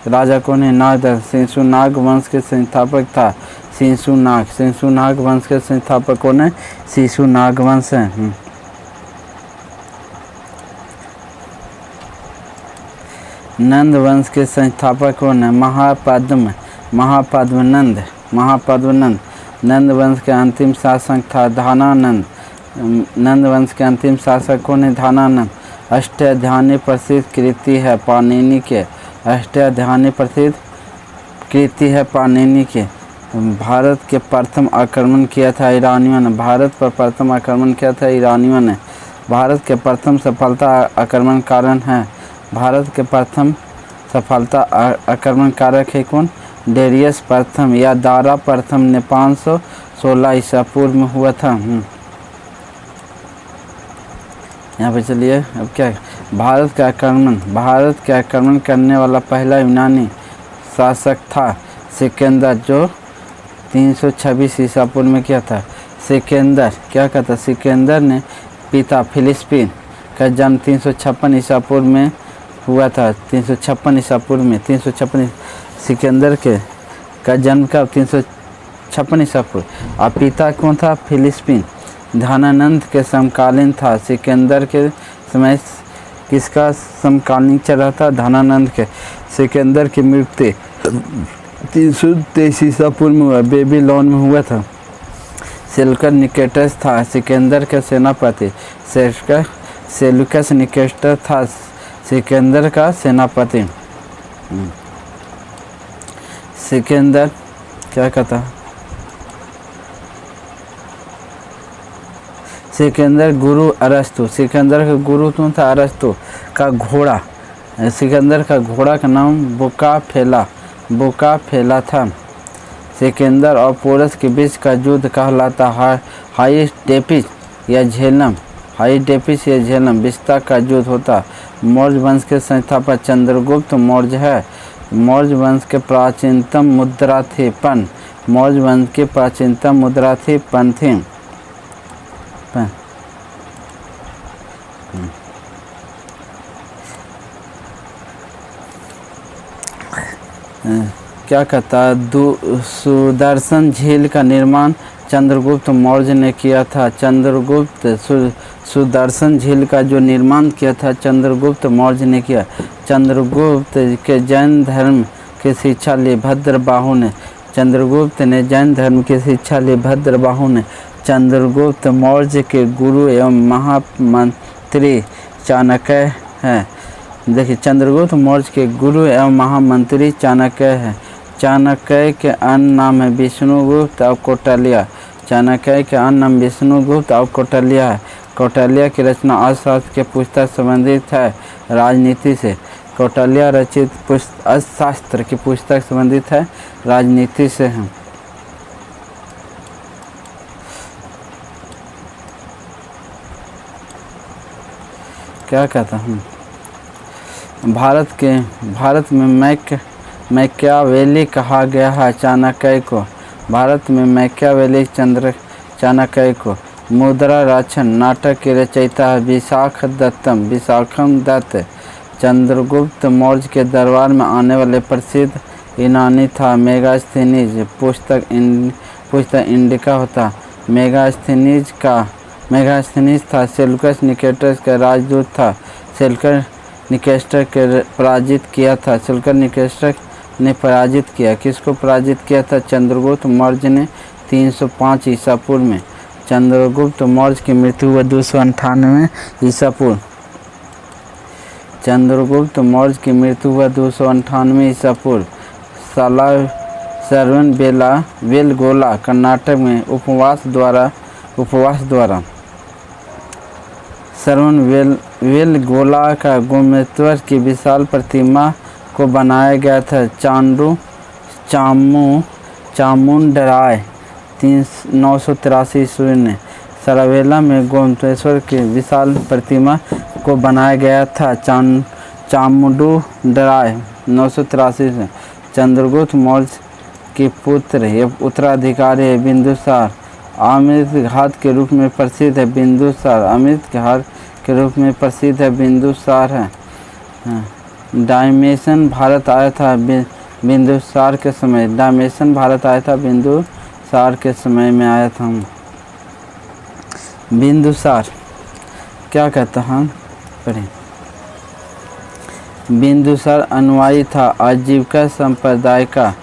राजा कौन है? नागदर्शक। शिशुनाग वंश के संस्थापक था शिशुनाग वंश के संस्थापक कौन है? शिशुनाग वंश है। नंद वंश के संस्थापक कौन है? महापद्मनंद। नंद वंश के अंतिम शासक था धानानंद। नंद वंश के अंतिम शासक कौन है? धानानंद। अष्टाध्यायी प्रसिद्ध कृति है पाणिनि के। भारत के प्रथम आक्रमण किया था ईरानियों ने। भारत पर प्रथम आक्रमण किया था ईरानियों ने। भारत के प्रथम सफलता आक्रमणकारक है। भारत के प्रथम सफलता आक्रमणकारक है कौन? डेरियस प्रथम या दारा प्रथम ने 516 ईसा पूर्व में हुआ था। यहाँ पे चलिए अब क्या है? भारत का आक्रमण करने वाला पहला यूनानी शासक था सिकंदर, जो 326 ईसा पूर्व में किया था। सिकंदर क्या कहता? सिकंदर ने पिता फिलिस्तीन का जन्म 356 ईसा पूर्व में हुआ था। 356 ईसा पूर्व में। सिकंदर का जन्म कब? 356 ईसा पूर्व। और पिता कौन था? फिलिस्तीन। धानानंद के समकालीन था। सिकंदर के समय किसका समकालीन चल रहा था? धानानंद के। सिकंदर की मृत्यु 323 ईसा पूर्व में हुआ, बेबीलोन में हुआ था। सेल्यूकस निकेटस था सिकंदर का सेनापति। सेल्यूकस निकेटस था सिकंदर का सेनापति। सिकंदर क्या कहता? सिकंदर गुरु अरस्तु। सिकंदर का गुरु कौन था? अरस्तु का घोड़ा। सिकंदर का घोड़ा का नाम बुकाफेला था। सिकंदर और पोरस के बीच का युद्ध कहलाता हाईडेपिस या झेलम विस्तार का युद्ध होता। मौर्य वंश के संस्थापक चंद्रगुप्त मौर्य है। मौर्य वंश के प्राचीनतम मुद्रा थी पन थी। क्या कहता? सुदर्शन झील का निर्माण चंद्रगुप्त मौर्य ने किया था। सुदर्शन झील का जो निर्माण किया था चंद्रगुप्त मौर्य ने किया। चंद्रगुप्त के जैन धर्म की शिक्षा ली भद्रबाहु ने। चंद्रगुप्त मौर्य के गुरु एवं महामंत्री चाणक्य हैं। देखिए, चंद्रगुप्त मौर्य के गुरु एवं महामंत्री चाणक्य हैं। चाणक्य के अन्य नाम है विष्णुगुप्त और कौटिल्य। चाणक्य के अन्य नाम विष्णुगुप्त और कौटिल्य है। कौटिल्य की रचना अर्थशास्त्र के पुस्तक संबंधित है राजनीति से। कौटिल्य रचित अर्थशास्त्र की पुस्तक संबंधित है राजनीति से है। क्या कहता हूँ, भारत में मैकियावेली कहा गया है चाणक्य को। भारत में मैकियावेली चाणक्य को। मुद्रा राक्षस नाटक के रचयिता है विशाखम दत्त। चंद्रगुप्त मौर्य के दरबार में आने वाले प्रसिद्ध यूनानी था मेगास्थनीज। पुस्तक इंडिका होता। मेगास्थनीज था सेल्यूकस निकेटर का राजदूत था। सेल्यूकस निकेटर के पराजित किया था। सेल्यूकस निकेटर ने पराजित किया। किसको पराजित किया था? चंद्रगुप्त मौर्य ने 305 ईसा पूर्व में। चंद्रगुप्त मौर्य की मृत्यु हुई 298 ईसा पूर्व। चंद्रगुप्त मौर्य की मृत्यु हुआ 298 ईसा पूर्व। श्रवणबेलगोला कर्नाटक में उपवास द्वारा श्रवणबेलगोला का गोमतेश्वर की विशाल प्रतिमा को बनाया गया था चामुंडराय 983 ईस्वी में। श्रवणबेला में गोमतेश्वर की विशाल प्रतिमा को बनाया गया था चामुंडराय 983 में। चंद्रगुप्त मौर्य के पुत्र या उत्तराधिकारी है बिंदुसार। अमृत घाट के रूप में प्रसिद्ध है बिंदुसार। अमृत घाट के रूप में प्रसिद्ध है बिंदुसार है। डायमेशन भारत आया था बिंदुसार के समय। डायमेशन भारत आया था बिंदुसार के समय में आया था। बिंदुसार क्या कहता हम पढ़ें। बिंदुसार अनुयायी था आजीविका संप्रदाय का।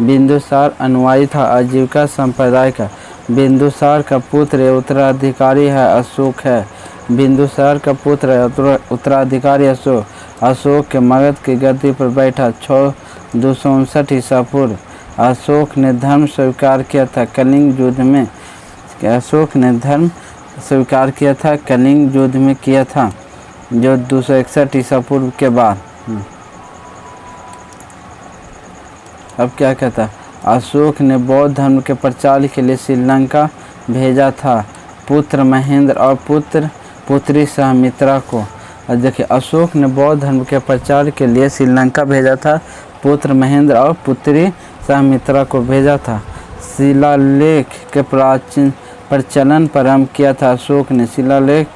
बिंदुसार अनुयायी था आजीविका संप्रदाय का। बिंदुसार का पुत्र उत्तराधिकारी है अशोक है। बिंदुसार का पुत्र उत्तराधिकारी अशोक के मगध की गद्दी पर बैठा 259 ईसा पूर्व। अशोक ने धर्म स्वीकार किया था कलिंग युद्ध में। अशोक ने धर्म स्वीकार किया था कलिंग युद्ध में किया था जो 261 ईसा पूर्व के बाद। अब क्या कहता, अशोक ने बौद्ध धर्म के प्रचार के लिए श्रीलंका भेजा था पुत्र महेंद्र और पुत्री सहमित्रा को। देखिए अशोक ने बौद्ध धर्म के प्रचार के लिए श्रीलंका भेजा था पुत्र महेंद्र और पुत्री सहमित्रा को भेजा था। शिलालेख के प्रचलन प्रारंभ किया था अशोक ने। शिलालेख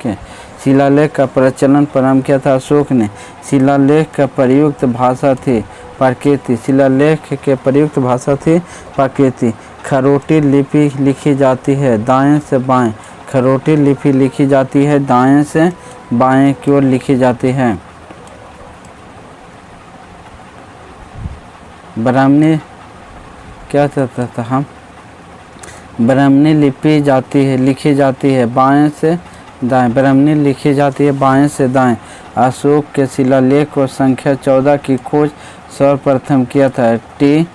का प्रचलन प्रारंभ किया था अशोक ने। शिलालेख का प्रयुक्त भाषा थी प्राकृति। शिलालेख के प्रयुक्त भाषा थी प्राकृति। खरोटी लिपि लिखी जाती है दाएं से बाएं। खरोटी लिपि लिखी जाती है दाएं से बाएं की ओर लिखी जाती है। ब्राह्मणी क्या कहता था हम, ब्राह्मणी लिखी जाती है बाएं से दाएं। ब्राह्मणी लिखी जाती है बाएं से दाएं। अशोक के शिलालेख को संख्या 14 की खोज सर्वप्रथम किया था टी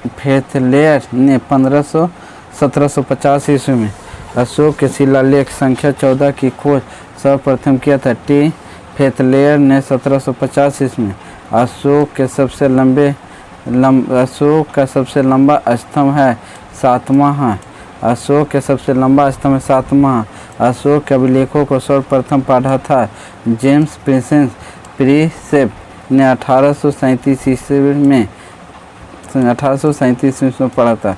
फेथलेयर ने 1750 ईस्वी में। अशोक के शिलालेख संख्या 14 की खोज सर्वप्रथम किया था टी फेथलेयर ने 1750 ईस्वी में। अशोक का सबसे लंबा स्तंभ है सातवां है। अशोक के सबसे लंबा स्तंभ सातवां। अशोक के अभिलेखों को सर्वप्रथम पढ़ा था जेम्स प्रिंसेप ने 1837 ईस्वी में पढ़ा था।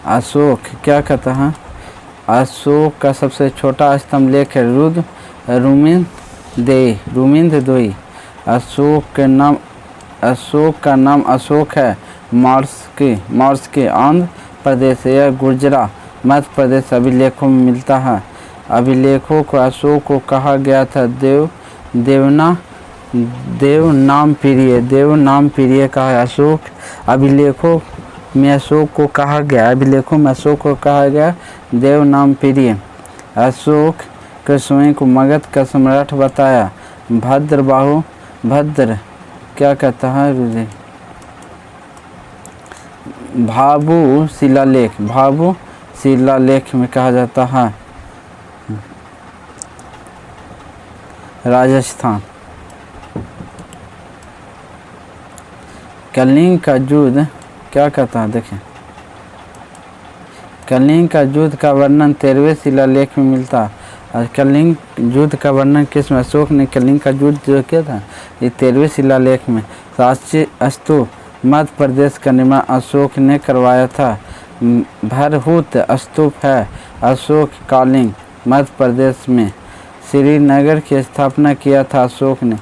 अशोक क्या कहता है, अशोक का सबसे छोटा स्तंभ लेख है रुमिंदोई। अशोक का नाम अशोक है मार्स के आंध्र प्रदेश या गुजरात मध्य प्रदेश अभिलेखों में मिलता है। अभिलेखों को अशोक को कहा गया था देव नाम प्रिय कहा है। अशोक अभिलेखों में अशोक को कहा गया देव नाम प्रिय। अशोक के स्वयं को मगध का सम्राट बताया। भद्र क्या कहता है रुझे भाभू शिलालेख, भाभू शिलालेख में कहा जाता है राजस्थान। कलिंग का युद्ध क्या कहता है, देखें कलिंग का युद्ध का वर्णन 13वें शिलालेख में मिलता है। और कलिंग युद्ध का वर्णन किस में, अशोक ने कलिंग का युद्ध जो किया था ये 13वें शिलालेख में। राष्ट्रीय स्तूप मध्य प्रदेश का निर्माण अशोक ने करवाया था। भरहुत स्तूप है अशोक कालिंग मध्य प्रदेश में। श्रीनगर की स्थापना किया था अशोक ने,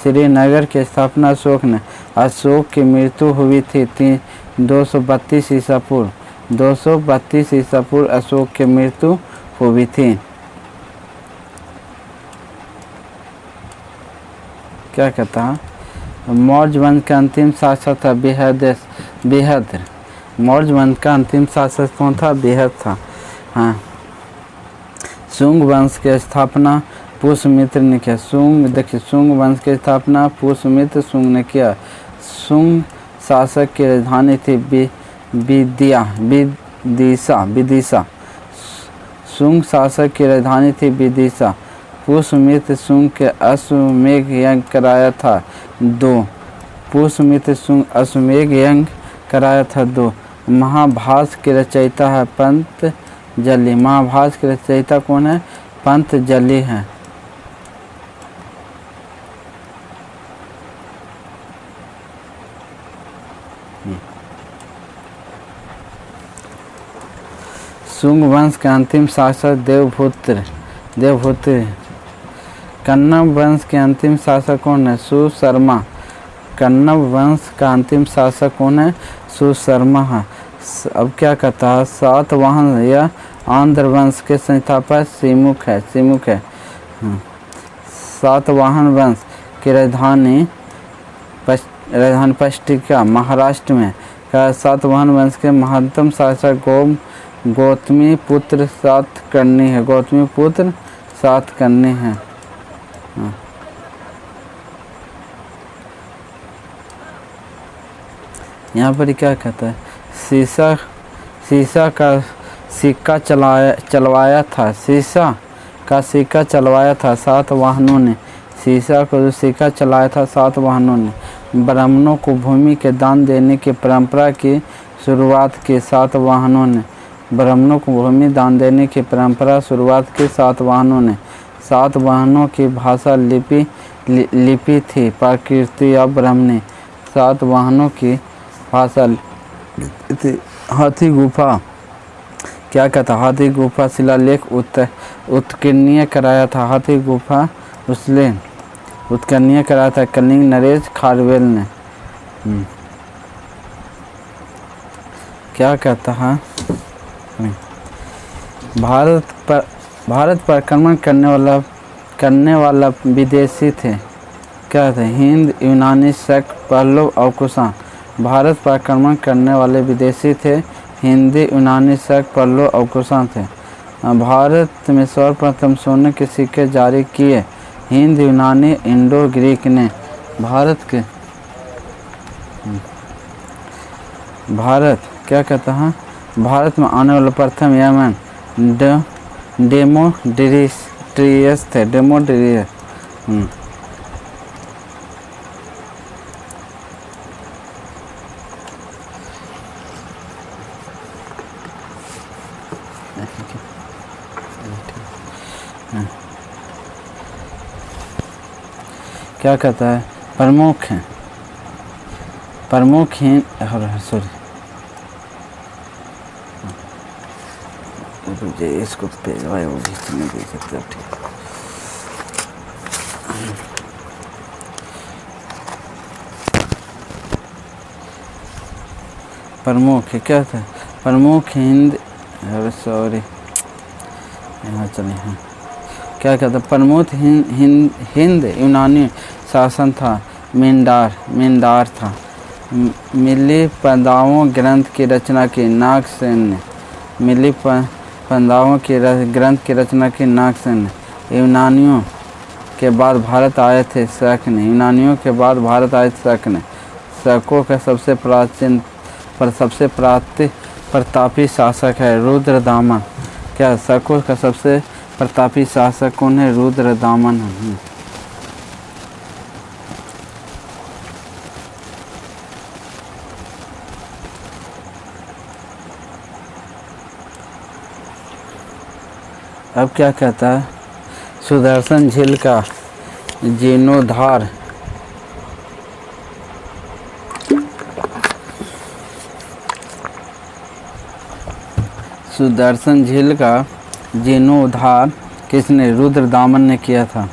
श्रीनगर की स्थापना अशोक ने। अशोक की मृत्यु हुई थी 232 ईसा पूर्व, 232 ईसा पूर्व अशोक की मृत्यु हुई थी। क्या कहता है मौर्य वंश का अंतिम शासक था बेहद। मौर्य वंश का अंतिम शासक कौन था, बेहद था। हाँ, शुंग वंश की स्थापना पुष्यमित्र ने किया। शुंग, देखिए शुंग वंश की स्थापना पुष्यमित्र शुंग ने किया। शुंग शासक की राजधानी थी विदिशा। शुंग शासक की राजधानी थी विदिशा। पुष्यमित्र शुंग के अश्वमेध यज्ञ कराया था 2। पुष्यमित्र शुंग अश्वमेध यज्ञ कराया था 2। महाभारत के रचयिता है पंतजलि। महाभारत के रचयिता कौन है, पंतजलि है। शुंग वंश के अंतिम शासक देवपुत्र। कन्नव वंश के अंतिम शासक कौन है, सुशर्मा। कन्नव वंश का अंतिम शासक कौन है, सुशर्मा है। अब क्या कहता है सातवाहन या आंध्र वंश के संस्थापक सिमुक है। सातवाहन वंश की राजधानी पट्टिका महाराष्ट्र में। सातवाहन वंश के महत्तम शासक गौतमी पुत्र सातकर्णी है। गौतमी पुत्र सातकर्णी है। यहाँ पर क्या कहता है शीशा का सिक्का चलवाया था। शीशा का सिक्का चलवाया था सातवाहनों ने। शीशा को जो सिक्का चलाया था सातवाहनों ने। ब्राह्मणों को भूमि के दान देने की परंपरा की शुरुआत की सातवाहनों ने। ब्राह्मणों को भूमि दान देने की परंपरा शुरुआत की सातवाहनों ने। सातवाहनों की भाषा लिपि थी प्राकृत या ब्राह्मणी। सातवाहनों की भाषा थी। हाथी गुफा क्या कहता, हाथी गुफा शिलालेख उत्कीर्णीय कराया था। हाथी गुफा उसने उत्कीर्णीय कराया था कलिंग नरेश खारवेल ने। क्या कहता है भारत पर आक्रमण करने वाला विदेशी थे। क्या थे, हिंद, यूनानी, शक, पल्लव और कुषाण। भारत पर आक्रमण करने वाले विदेशी थे, हिंदी, यूनानी, शक, पल्लव और कुषाण थे। भारत में सर्वप्रथम सोने के सिक्के जारी किए हिंद, यूनानी, इंडो ग्रीक ने। भारत क्या कहता है भारत में आने वाला प्रथम यमन डेमोट्रियस थे। डेमोट्रियस क्या कहता है प्रमुख सॉरी इसको पेजवाए होगी तो नहीं देख सकते। ठीक प्रमुख है, क्या था प्रमुख हिंद, सॉरी यहाँ चले हैं। क्या कहता प्रमुख हिंद यूनानी शासन था। मीनदार था। मिली पंदाओं ग्रंथ की रचना की नागसेन ने। मिली पंदाओं की ग्रंथ की रचना की नागसेन ने। यूनानियों के बाद भारत आए थे शक ने। यूनानियों के बाद भारत आए थे शक ने। शकों का सबसे प्राचीन पर सबसे प्रतापी शासक है रुद्रदामन। क्या शकों का सबसे प्रतापी शासक कौन है? रुद्रदामन। अब क्या कहता है? सुदर्शन झील का जीर्णोद्धार सुदर्शन झील का जीर्णोद्धार किसने? रुद्रदामन ने किया था।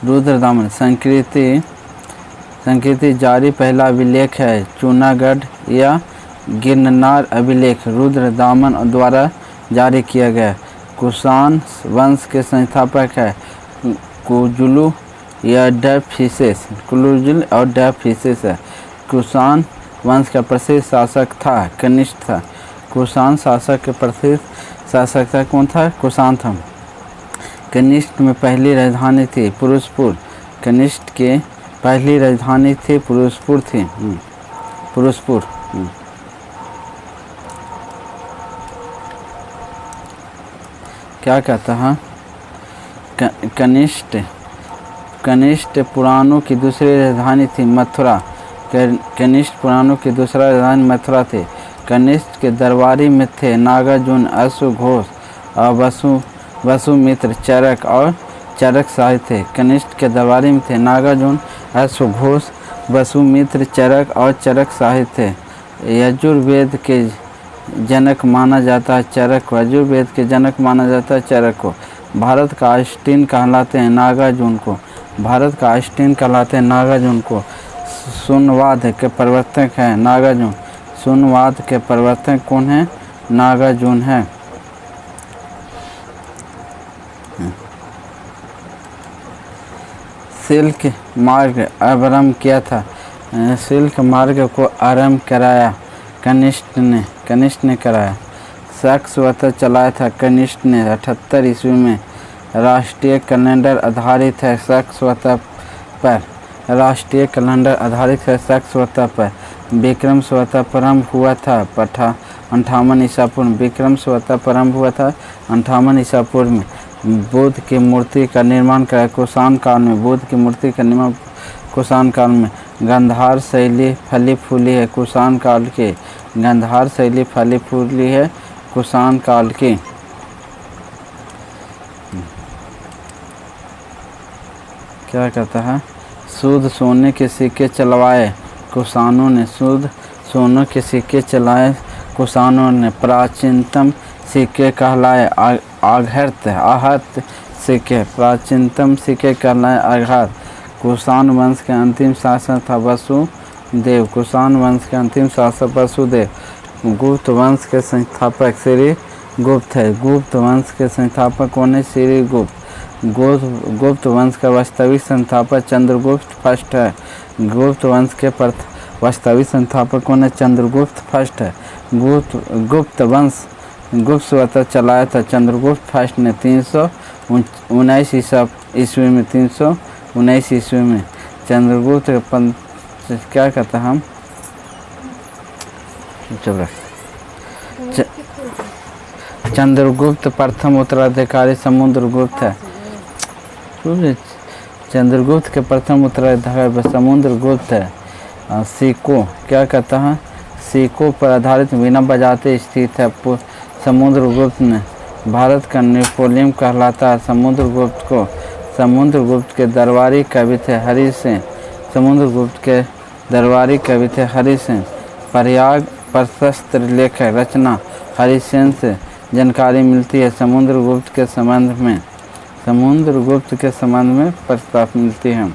रुद्रदामन। संस्कृति जारी पहला अभिलेख है जूनागढ़ या गिरनार अभिलेख रुद्रदामन द्वारा जारी किया गया। कुषाण वंश के संस्थापक है कुजुलु या डेफिसेस। कुलुजुल और डेफिसेस है। कुषाण वंश का प्रसिद्ध शासक था कनिष्क था। कुषाण शासक के प्रसिद्ध शासक था कौन था? कुषाण था। कनिष्क में पहली राजधानी थी पुरुषपुर। कनिष्क के पहली राजधानी थी पुरुषपुर थी। पुरुषपुर। क्या कहता है? कनिष्क पुराणों की दूसरी राजधानी थी मथुरा। कनिष्क पुराणों की दूसरा राजधानी मथुरा थी। कनिष्क के दरबारी में थे नागार्जुन, अश्वघोष और वसुमित्र चरक और चरक शाही थे। कनिष्क के दरबारी में थे नागार्जुन, अश्वघोष, वसुमित्र चरक और चरक शाही थे। यजुर्वेद के जनक माना जाता है चरक को। यजुर्वेद के जनक माना जाता है चरक को। भारत का आइंस्टीन कहलाते हैं नागार्जुन को। भारत का आइंस्टीन कहलाते हैं नागार्जुन को। शून्यवाद के प्रवर्तक हैं नागार्जुन। शून्यवाद के प्रवर्तक कौन है? नागार्जुन है। सिल्क मार्ग आरंभ किया था। सिल्क मार्ग को आरंभ कराया कनिष्क ने कराया। शक स्वतः चलाया था कनिष्क ने। 78 ईस्वी में राष्ट्रीय कैलेंडर आधारित है शक स्वतः पर। राष्ट्रीय कैलेंडर आधारित है शक स्वतः पर। विक्रम स्वतः प्रारंभ हुआ था 58 ईसा पूर्व। विक्रम स्वतः प्रारंभ हुआ था 58 ईसा पूर्व में। बुद्ध की मूर्ति का निर्माण कराया कुषाण काल में। बुद्ध की मूर्ति का निर्माण कुषाण काल में। गांधार शैली फली फूली है कुषाण काल की। गांधार शैली फली फूली है कुषाण काल की। क्या कहता है? शुद्ध सोने के सिक्के चलवाए कुषाणों ने। शुद्ध सोने के सिक्के चलाए कुषाणों ने। प्राचीनतम सिक्के कहलाए आहत सिक्के। प्राचीनतम सिक्के कहलाए आहत। कुषाण वंश के अंतिम शासक था वसुदेव। कुषाण वंश के अंतिम शासक वसुदेव। गुप्त वंश के संस्थापक श्री गुप्त है। गुप्त वंश के संस्थापक कौन है? श्री गुप्त। गुप्त वंश का वास्तविक संस्थापक चंद्रगुप्त फर्स्ट है। गुप्त वंश के वास्तविक संस्थापक कौन है? चंद्रगुप्त फर्स्ट है। गुप्त स्वतः चलाया था चंद्रगुप्त फर्स्ट ने 319 ईस्वी में। 319 ईस्वी में चंद्रगुप्त क्या कहता हम चंद्रगुप्त प्रथम उत्तराधिकारी समुद्रगुप्त है। चंद्रगुप्त के प्रथम उत्तराधिकारी समुद्रगुप्त है। सिक्कों क्या कहता है? सिक्कों पर आधारित बिना बजाते स्थित है समुद्रगुप्त ने। भारत का नेपोलियन कहलाता है समुद्रगुप्त को। समुद्रगुप्त के दरबारी कवि थे हरि सिंह। समुद्रगुप्त के दरबारी कवि थे हरि सिंह। प्रयाग प्रशस्त्र लेख रचना हरिसेन से जानकारी मिलती है। समुद्रगुप्त के संबंध में प्रस्ताव मिलती है।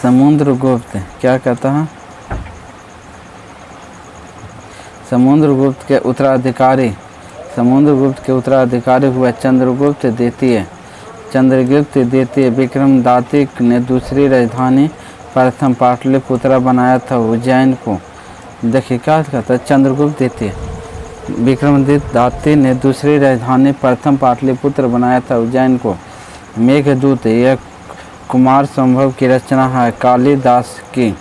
समुद्रगुप्त क्या कहता है? समुद्रगुप्त के उत्तराधिकारी हुआ चंद्रगुप्त द्वितीय। चंद्रगुप्त द्वितीय विक्रमदातिक ने दूसरी राजधानी प्रथम पाटलिपुत्र बनाया था उज्जैन को। देखिए क्या कहता है? चंद्रगुप्त द्वितीय विक्रमादित्य दाती ने दूसरी राजधानी प्रथम पाटलिपुत्र बनाया था उज्जैन को। मेघदूत यह कुमार संभव की रचना है कालिदास की।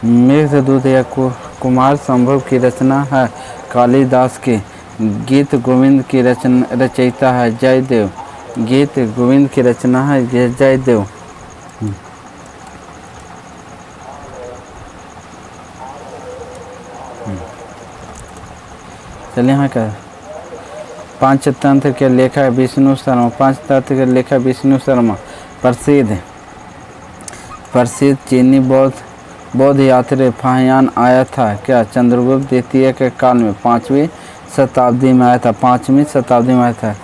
मेघदूत यह कुमार संभव की रचना है कालिदास की। गीत गोविंद की रचयिता है जयदेव। गीत गोविंद की रचना है जयदेव। चलिए यहाँ का पंचतंत्र के लेखक विष्णु शर्मा। पंचतंत्र के लेखक विष्णु शर्मा प्रसिद्ध चीनी बौद्ध यात्री फाहियान आया था क्या चंद्रगुप्त द्वितीय के काल में 5वीं शताब्दी में आया था। 5वीं शताब्दी में आया था।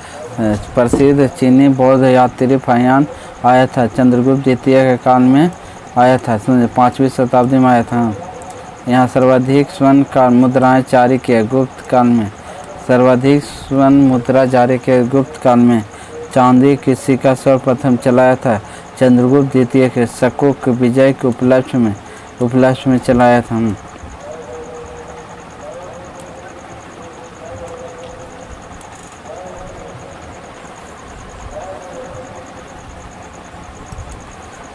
प्रसिद्ध चीनी बौद्ध यात्री फाहियान आया था चंद्रगुप्त द्वितीय के काल में आया था। समझे 5वीं शताब्दी में आया था। यहाँ सर्वाधिक स्वर्ण का मुद्राएं जारी किए गुप्त काल में। सर्वाधिक स्वर्ण मुद्रा जारी किए गुप्त काल में। चांदी की सिक्का सर्वप्रथम चलाया था चंद्रगुप्त द्वितीय के शकों के विजय के उपलक्ष्य में चलाया था।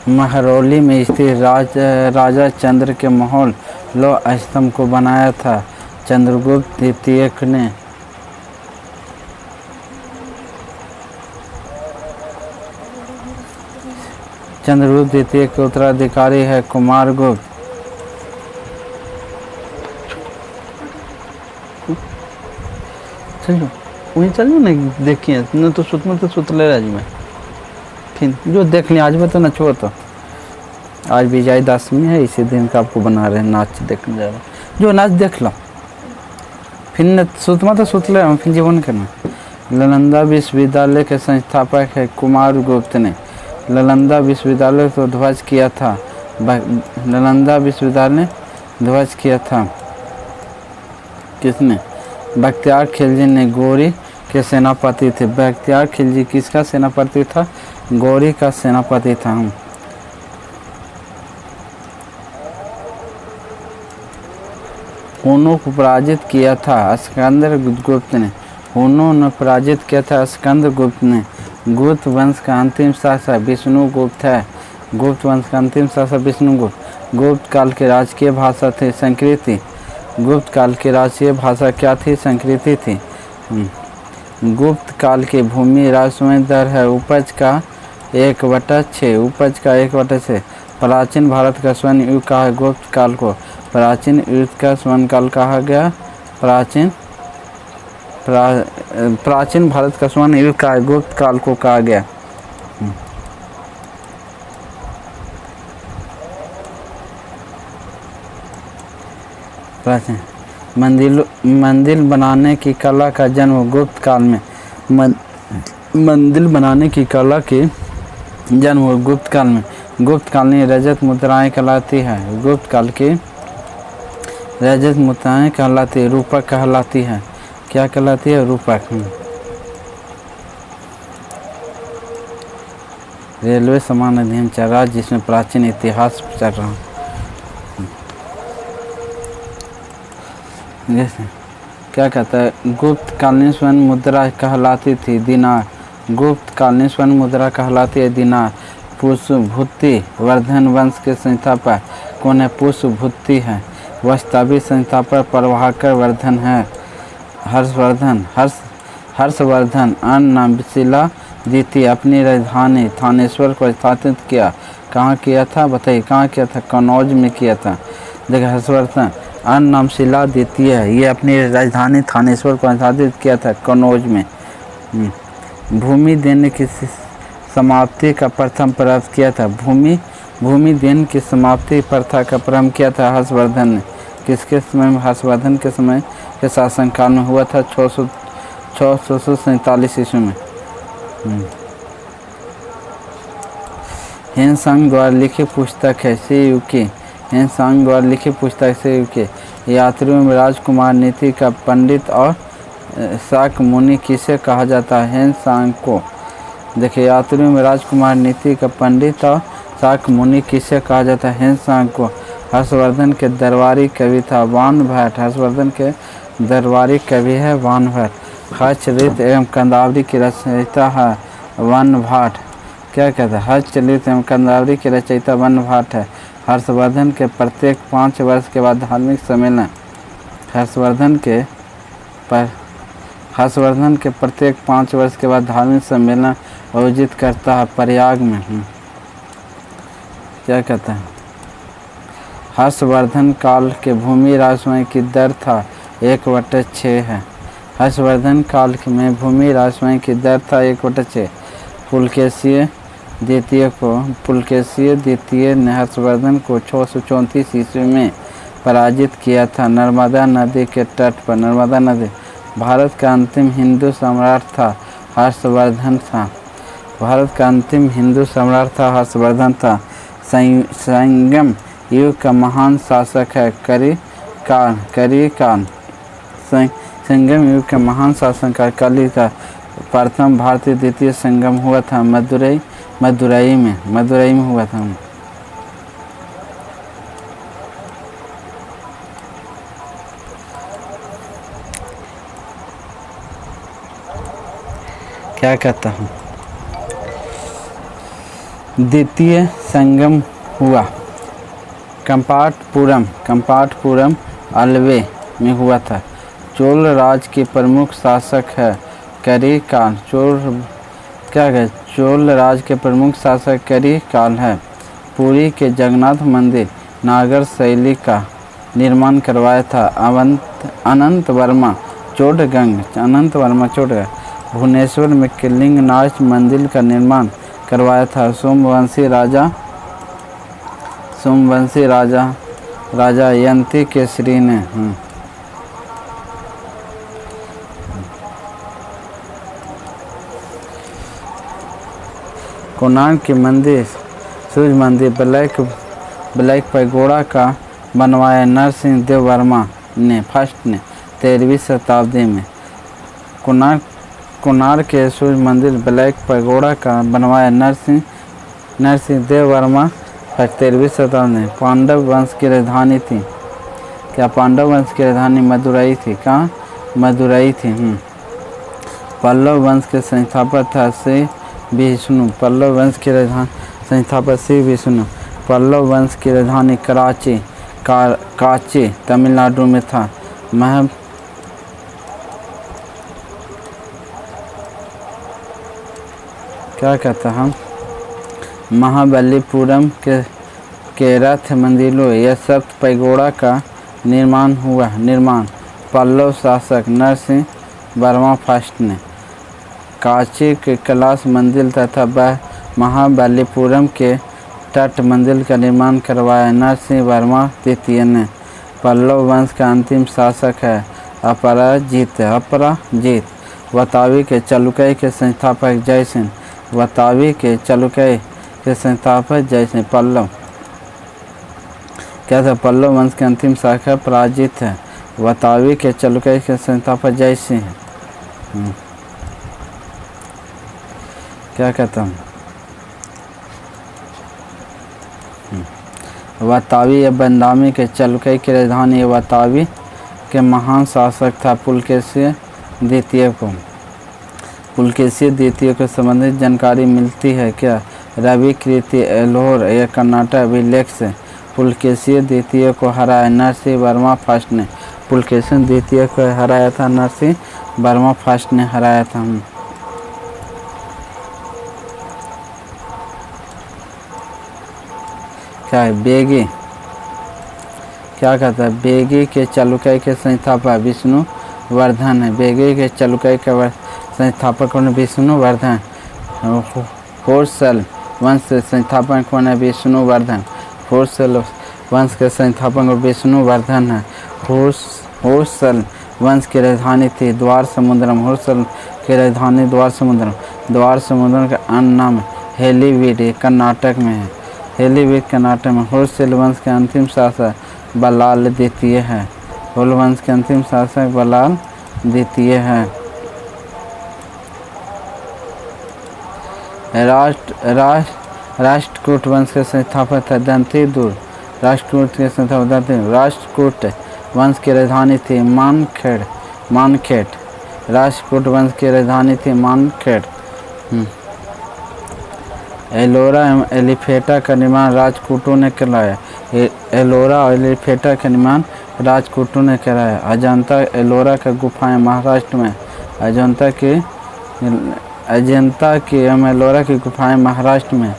महरौली में स्थित राजा चंद्र के महल लौह स्तंभ को बनाया था चंद्रगुप्त द्वितीय ने। चंद्रगुप्त द्वितीय के उत्तराधिकारी है कुमारगुप्त। चलो वहीं चलो ना देखिए न तो सुतले राज में फिर जो देख लिया आज में तो न छोड़। तो आज विजय दशमी है इसी दिन का आपको बना रहे नाच देखने जा रहे जो नाच देख लो फिर न सुतमा तो सुतले फिर जीवन करना। नालंदा विश्वविद्यालय के संस्थापक है कुमारगुप्त ने। नालंदा विश्वविद्यालय को ध्वज किया था। नालंदा विश्वविद्यालय ध्वज किया था किसने? बख्तियार खिलजी ने। गौरी के सेनापति थे। बख्तियार खिलजी किसका सेनापति था? गौरी का सेनापति था। हुनों को पराजित किया था स्कंदर गुप्त ने। हुनों ने पराजित किया था स्कंदर गुप्त ने। गुप्त वंश का अंतिम शासक विष्णुगुप्त है। गुप्त वंश का अंतिम शासक विष्णुगुप्त। गुप्त काल की राजकीय भाषा थी संस्कृति। गुप्त काल की राजकीय भाषा क्या थी? संस्कृति थी। गुप्त काल की भूमि राजस्व दर है उपज का 1/6। उपज का 1/6। प्राचीन भारत का स्वर्ण युग कहा गुप्त काल को। प्राचीन युग का स्वर्ण काल कहा गया। प्राचीन भारत का स्वर्ण युग का गुप्त काल को कहा गया। प्राचीन मंदिर बनाने की कला का जन्म गुप्त काल में। मंदिर बनाने की कला के जन्म गुप्त काल में। गुप्त काल में रजत मुद्राएं कहलाती है। गुप्त काल की रजत मुद्राएं कहलाती है। रूपक कहलाती है। क्या कहलाती है? रूपक। रेलवे समान अध्ययन चल रहा है जिसमें प्राचीन इतिहास चल रहा है। जैसे क्या कहता है? गुप्त कालीन स्वर्ण मुद्रा कहलाती थी दिनार। गुप्त कालीन स्वर्ण मुद्रा कहलाती है दिनार। पुष्पभूति वर्धन वंश के संस्थापक कौन है? पुष्पभूति है। वास्तविक संस्थापक प्रभाकर वर्धन है। हर्षवर्धन अन्य नाम शिला द्वितीय अपनी राजधानी थानेश्वर को स्थापित किया। कहाँ किया था? बताइए कहाँ किया था? कन्नौज में किया था। देखिए हर्षवर्धन अन्य नाम शिला द्वितीय है। ये अपनी राजधानी थानेश्वर को स्थापित किया था कन्नौज में। भूमि देने की समाप्ति का प्रथम प्रारंभ किया था। भूमि देने की समाप्ति प्रथा का प्रारंभ किया था हर्षवर्धन ने। किसके समय में? हर्षवर्धन के समय के शासनकाल में हुआ था 647 ईस्वी में। हेनसांग द्वारा लिखित पुस्तक है सी युकी। हेनसांग द्वारा लिखित पुस्तक सी युकी। यात्रियों में राजकुमार नीति का पंडित और शाक मुनि किसे कहा जाता है? हेनसांग को। देखिए यात्रियों में राजकुमार नीति का पंडित और शाक मुनि किसे कहा जाता है? हेनसांग को। हर्षवर्धन के दरबारी कवि था बाण भट्ट। हर्षवर्धन के दरबारी कवि है वानभर। हर्षचरित एवं कंदावली की रचयिता है वन भाट। क्या कहता है? हर्षचरित एवं कंदावली की रचयिता वन भाट है। हर्षवर्धन के प्रत्येक 5 वर्ष के बाद धार्मिक सम्मेलन हर्षवर्धन के प्रत्येक 5 वर्ष के बाद धार्मिक सम्मेलन आयोजित करता है प्रयाग में। क्या कहता है? हर्षवर्धन काल के भूमि राजस्व की दर था 1/6 है। हर्षवर्धन काल में भूमि राजस्व की दर था 1/6। पुलकेशिय द्वितीय ने हर्षवर्धन को 634 ईस्वी में पराजित किया था नर्मदा नदी के तट पर। नर्मदा नदी। भारत का अंतिम हिंदू सम्राट था हर्षवर्धन था। संगम युग का महान शासक है कलिकाल। संगम युग का महान शासक है कली का प्रथम भारतीय द्वितीय संगम हुआ था मदुरई में हुआ था। क्या कहता हूँ? द्वितीय संगम हुआ कंपाटपुरम अल्वे में हुआ था। चोल राज के प्रमुख शासक है कलिकाल। चोल राज के प्रमुख शासक कलिकाल है। पुरी के जगन्नाथ मंदिर नागर शैली का निर्माण करवाया था अनंत वर्मा चोडगंग। भुवनेश्वर में लिंगराज मंदिर का निर्माण करवाया था सोमवंशी राजा यंती केसरी ने। कोणार्क के मंदिर सूर्य मंदिर ब्लैक पैगोडा का बनवाया नरसिंह देव वर्मा ने 13वीं शताब्दी में। कोणार्क के सूर्य मंदिर ब्लैक पैगोडा का बनवाया नरसिंह देव वर्मा 13वीं शताब्दी में। पांडव वंश की राजधानी थी। क्या पांडव वंश की राजधानी मदुरई थी? कहाँ? मदुरई थी। पल्लव वंश के संस्थापक था श्री विष्णु। पल्लव वंश की राजधानी संस्थापक श्री विष्णु। पल्लव वंश की राजधानी काची तमिलनाडु में था। क्या कहता हम? महाबलीपुरम के रथ मंदिरों या सप्त पैगोडा का निर्माण पल्लव शासक नरसिंह वर्मा फर्स्ट ने। काची के कैलाश मंदिर तथा महाबलीपुरम के तट मंदिर का निर्माण करवाया नरसिंह वर्मा द्वितीय ने। पल्लव वंश का अंतिम शासक है अपराजित। वतावी के चालुक्य के संस्थापक जयसिंह। पल्लव। क्या था? पल्लव वंश के अंतिम शाखा पराजित है। वतावी के चालुक्य के संस्थापक जयसिंह। क्या कहता हूँ? वतावी या बंदामी के चालुक्य की राजधानी वतावी के महान शासक था पुलकेशिय द्वितीय को संबंधित जानकारी मिलती है क्या? रवि कृति एल्होर या कर्नाटक अभिलेख से पुलकेशिय द्वितीय को हराया नरसिंह वर्मा फर्स्ट ने। पुलकेशिय द्वितीय को हराया था नरसिंह वर्मा फर्स्ट ने हराया था। क्या है? बेगी। क्या कहता है? बेगी के चालुक्य के संस्थापक विष्णुवर्धन है। बेगी के चालुक्य के संस्थापक कौन? विष्णुवर्धन। होयसल वंश के संस्थापक कौन है? विष्णुवर्धन। होयसल वंश के संस्थापक विष्णुवर्धन है। होयसल वंश की राजधानी थी द्वार समुद्रम। होयसल की राजधानी द्वार समुद्रम का अन्य नाम हेलीवीड कर्नाटक में है। हेलीवीड कर्नाटक में। होयसल वंश के अंतिम शासक बल्लाल द्वितीय है। होल वंश के अंतिम शासक बल्लाल द्वितीय है। राष्ट्रकूट वंश के संस्थापक था दंतीदुर। राष्ट्रकूट के संस्थापक राष्ट्रकूट वंश की राजधानी थी मानखेड़। राष्ट्रकूट वंश की राजधानी थी मानखेड़। एलोरा एवं एलिफेटा का निर्माण राजपूतों ने कराया। एलोरा और एलिफेटा का निर्माण राजपूतों ने कराया। अजंता एलोरा का गुफाएं महाराष्ट्र में। अजंता की एवं एलोरा की गुफाएं महाराष्ट्र में।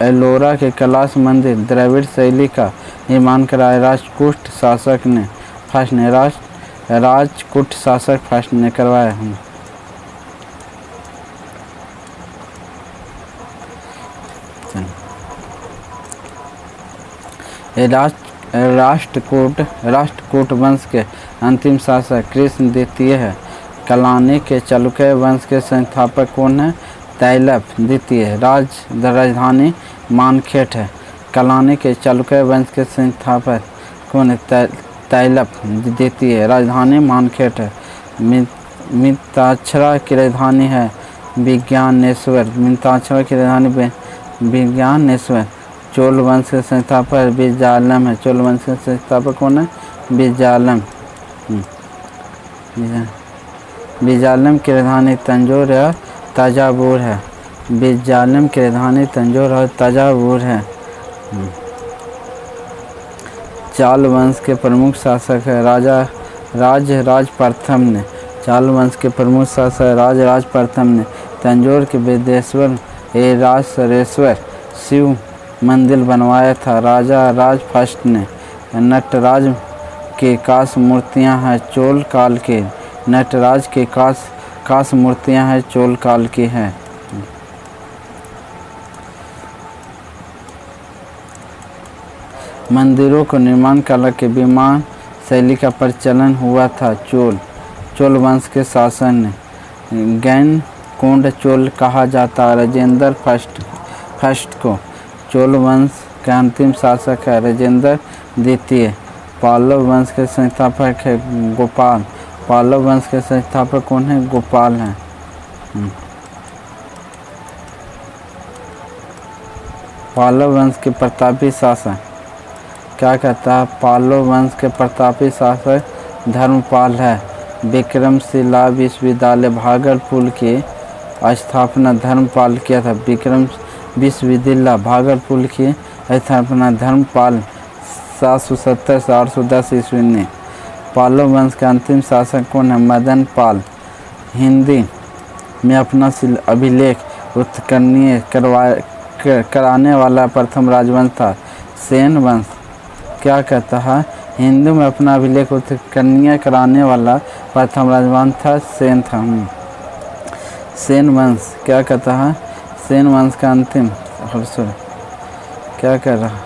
एलोरा के कैलाश मंदिर द्रविड़ शैली का निर्माण कराया। राजपूत शासक फर्स्ट ने करवाया। राष्ट्रकूट वंश के अंतिम शासक कृष्ण द्वितीय है। कलानी के चालुक्य वंश के संस्थापक कौन है? तैलप द्वितीय। राजधानी मानखेड़ है। कलानी के चालुक्य वंश के संस्थापक कौन है? तैलप द्वितीय। राजधानी मानखेड़ है। मिताक्षरा की राजधानी है विज्ञानेश्वर। चोल वंश के संस्थापक विजयालम है। चोल वंश के संस्थापक कौन है? विजयालम। विजयालम की राजधानी तंजौर और तंजावुर है। विजयालम की राजधानी तंजौर और तंजावुर है। चाल वंश के प्रमुख शासक है राज प्रथम ने। चाल वंश के प्रमुख शासक राज प्रथम ने तंजौर के वेदेश्वर राजराजेश्वर शिव मंदिर बनवाया था। राजा राज फर्स्ट ने। नटराज के कांस्य मूर्तियां हैं चोल काल के। नटराज के कांस्य मूर्तियां हैं चोल काल की हैं। मंदिरों को निर्माण कला के विमान शैली का प्रचलन हुआ था चोल वंश के शासन ने। गैनकोंड चोल कहा जाता राजेंद्र फर्स्ट को। चोल वंश का अंतिम शासक है राजेंद्र द्वितीय। पल्लव वंश के संस्थापक है गोपाल। पल्लव वंश के संस्थापक कौन है? गोपाल हैं। पल्लव वंश के प्रतापी शासक क्या कहता है? पल्लव वंश के प्रतापी शासक धर्मपाल है। विक्रमशिला विश्वविद्यालय भागलपुर की स्थापना धर्मपाल किया था। विक्रम विश्वविद्यालय भागलपुर की स्थापना धर्मपाल 770 से 810 ईस्वी ने। पल्लव वंश का अंतिम शासक कौन है? मदन पाल। हिंदी में अपना अभिलेख उत्कीर्ण कराने वाला प्रथम राजवंश था सेन वंश। क्या कहता है? हिंदू में अपना अभिलेख उत्कीर्ण कराने वाला प्रथम राजवंश था सेन था। सेन वंश क्या कहता है? सेन वंश का अंतिम क्या कर रहा?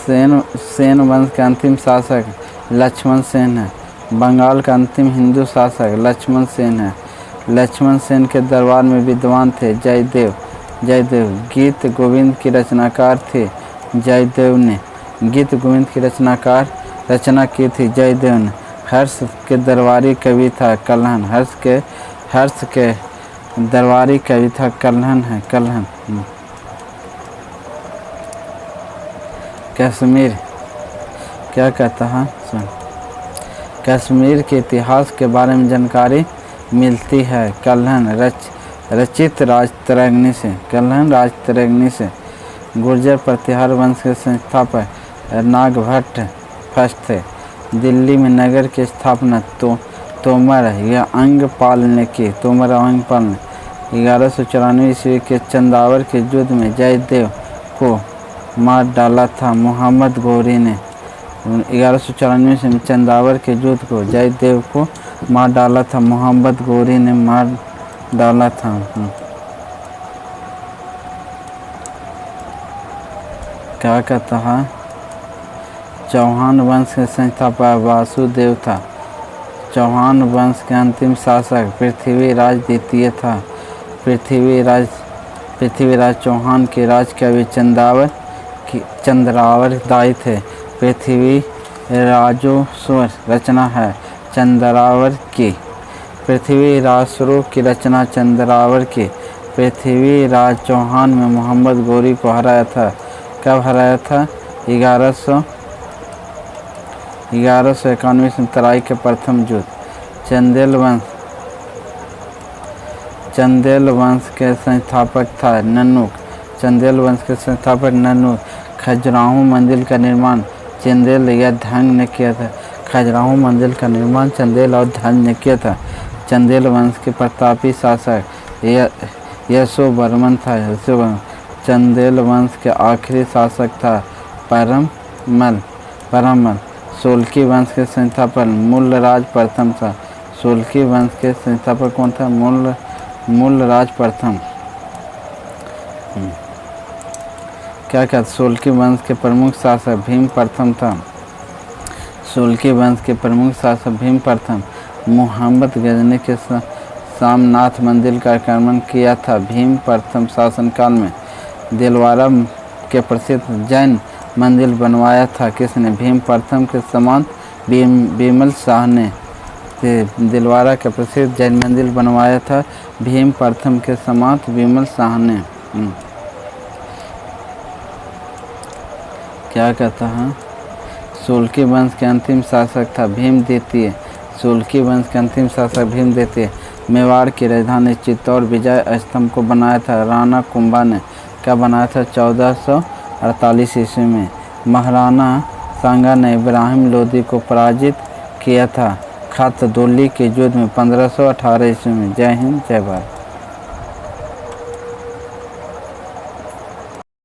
सेन वंश का अंतिम शासक लक्ष्मण सेन है। बंगाल का अंतिम हिंदू शासक लक्ष्मण सेन है। लक्ष्मण सेन के दरबार में विद्वान थे जयदेव। गीत गोविंद की रचनाकार थे जयदेव ने। गीत गोविंद की रचना की थी जयदेव ने। हर्ष के दरबारी कवि था कल्हण। हर्ष के दरबारी कवि था कल्हण है। कश्मीर क्या कहता है? सुन। कश्मीर के इतिहास के बारे में जानकारी मिलती है कल्हण रचित राजतरंगिणी से। गुर्जर प्रतिहार वंश के संस्थापक नागभट्ट फर्स्ट थे। दिल्ली में नगर की स्थापना तोमर अंगपाल ने की। 1194 ईस्वी के चंदावर के युद्ध में जयदेव को मार डाला था मोहम्मद गौरी ने। 1194 से चंदावर के युद्ध को जयदेव को मार डाला था मोहम्मद गौरी ने मार डाला था। क्या कहता है? चौहान वंश के संस्थापक वासुदेव था। चौहान वंश के अंतिम शासक पृथ्वीराज द्वितीय था। पृथ्वीराज चौहान के राज कवि चंद्रावर दाई थे। पृथ्वी राजोस्वर रचना है चंद्रावर की। पृथ्वीराजस्वरों की रचना चंद्रावर की। पृथ्वीराज चौहान में मोहम्मद गौरी को हराया था। कब हराया था? 1191 में तराई के प्रथम युद्ध। चंदेल वंश के संस्थापक था नन्नुक। चंदेल वंश के संस्थापक नन्नुक। खजुराहो मंदिर का निर्माण चंदेल या ध्वज ने किया था। खजुराहो मंदिर का निर्माण चंदेल और ध्वज ने किया था। चंदेल वंश के प्रतापी शासक यशोवर्मन था। चंदेल वंश के आखिरी शासक था परमल। सोलंकी वंश के संस्थापक मूलराज प्रथम था। सोलंकी वंश के संस्थापक कौन था? मूलराज प्रथम। क्या सोलंकी वंश के प्रमुख शासक भीम प्रथम था। सोलंकी वंश के प्रमुख शासक भीम प्रथम। मोहम्मद गजनी के सामनाथ मंदिर का आक्रमण किया था भीम प्रथम शासनकाल में। दिलवारा के प्रसिद्ध जैन मंदिर बनवाया था किसने? भीम प्रथम के समान बिमल शाह ने। दिलवारा के प्रसिद्ध जैन मंदिर बनवाया था भीम प्रथम के समान बिमल शाह ने। क्या कहता है? सोलंकी वंश के अंतिम शासक था भीम द्वितीय। सोलंकी वंश के अंतिम शासक भीम द्वितीय। मेवाड़ की राजधानी चित्तौड़ विजय स्तंभ को बनाया था राणा कुंभा ने। क्या बनाया था? 1448 ईस्वी में। महाराणा सांगा ने इब्राहिम लोदी को पराजित किया था खातदोली के युद्ध में 1518 ईस्वी में। जय हिंद, जय भारत।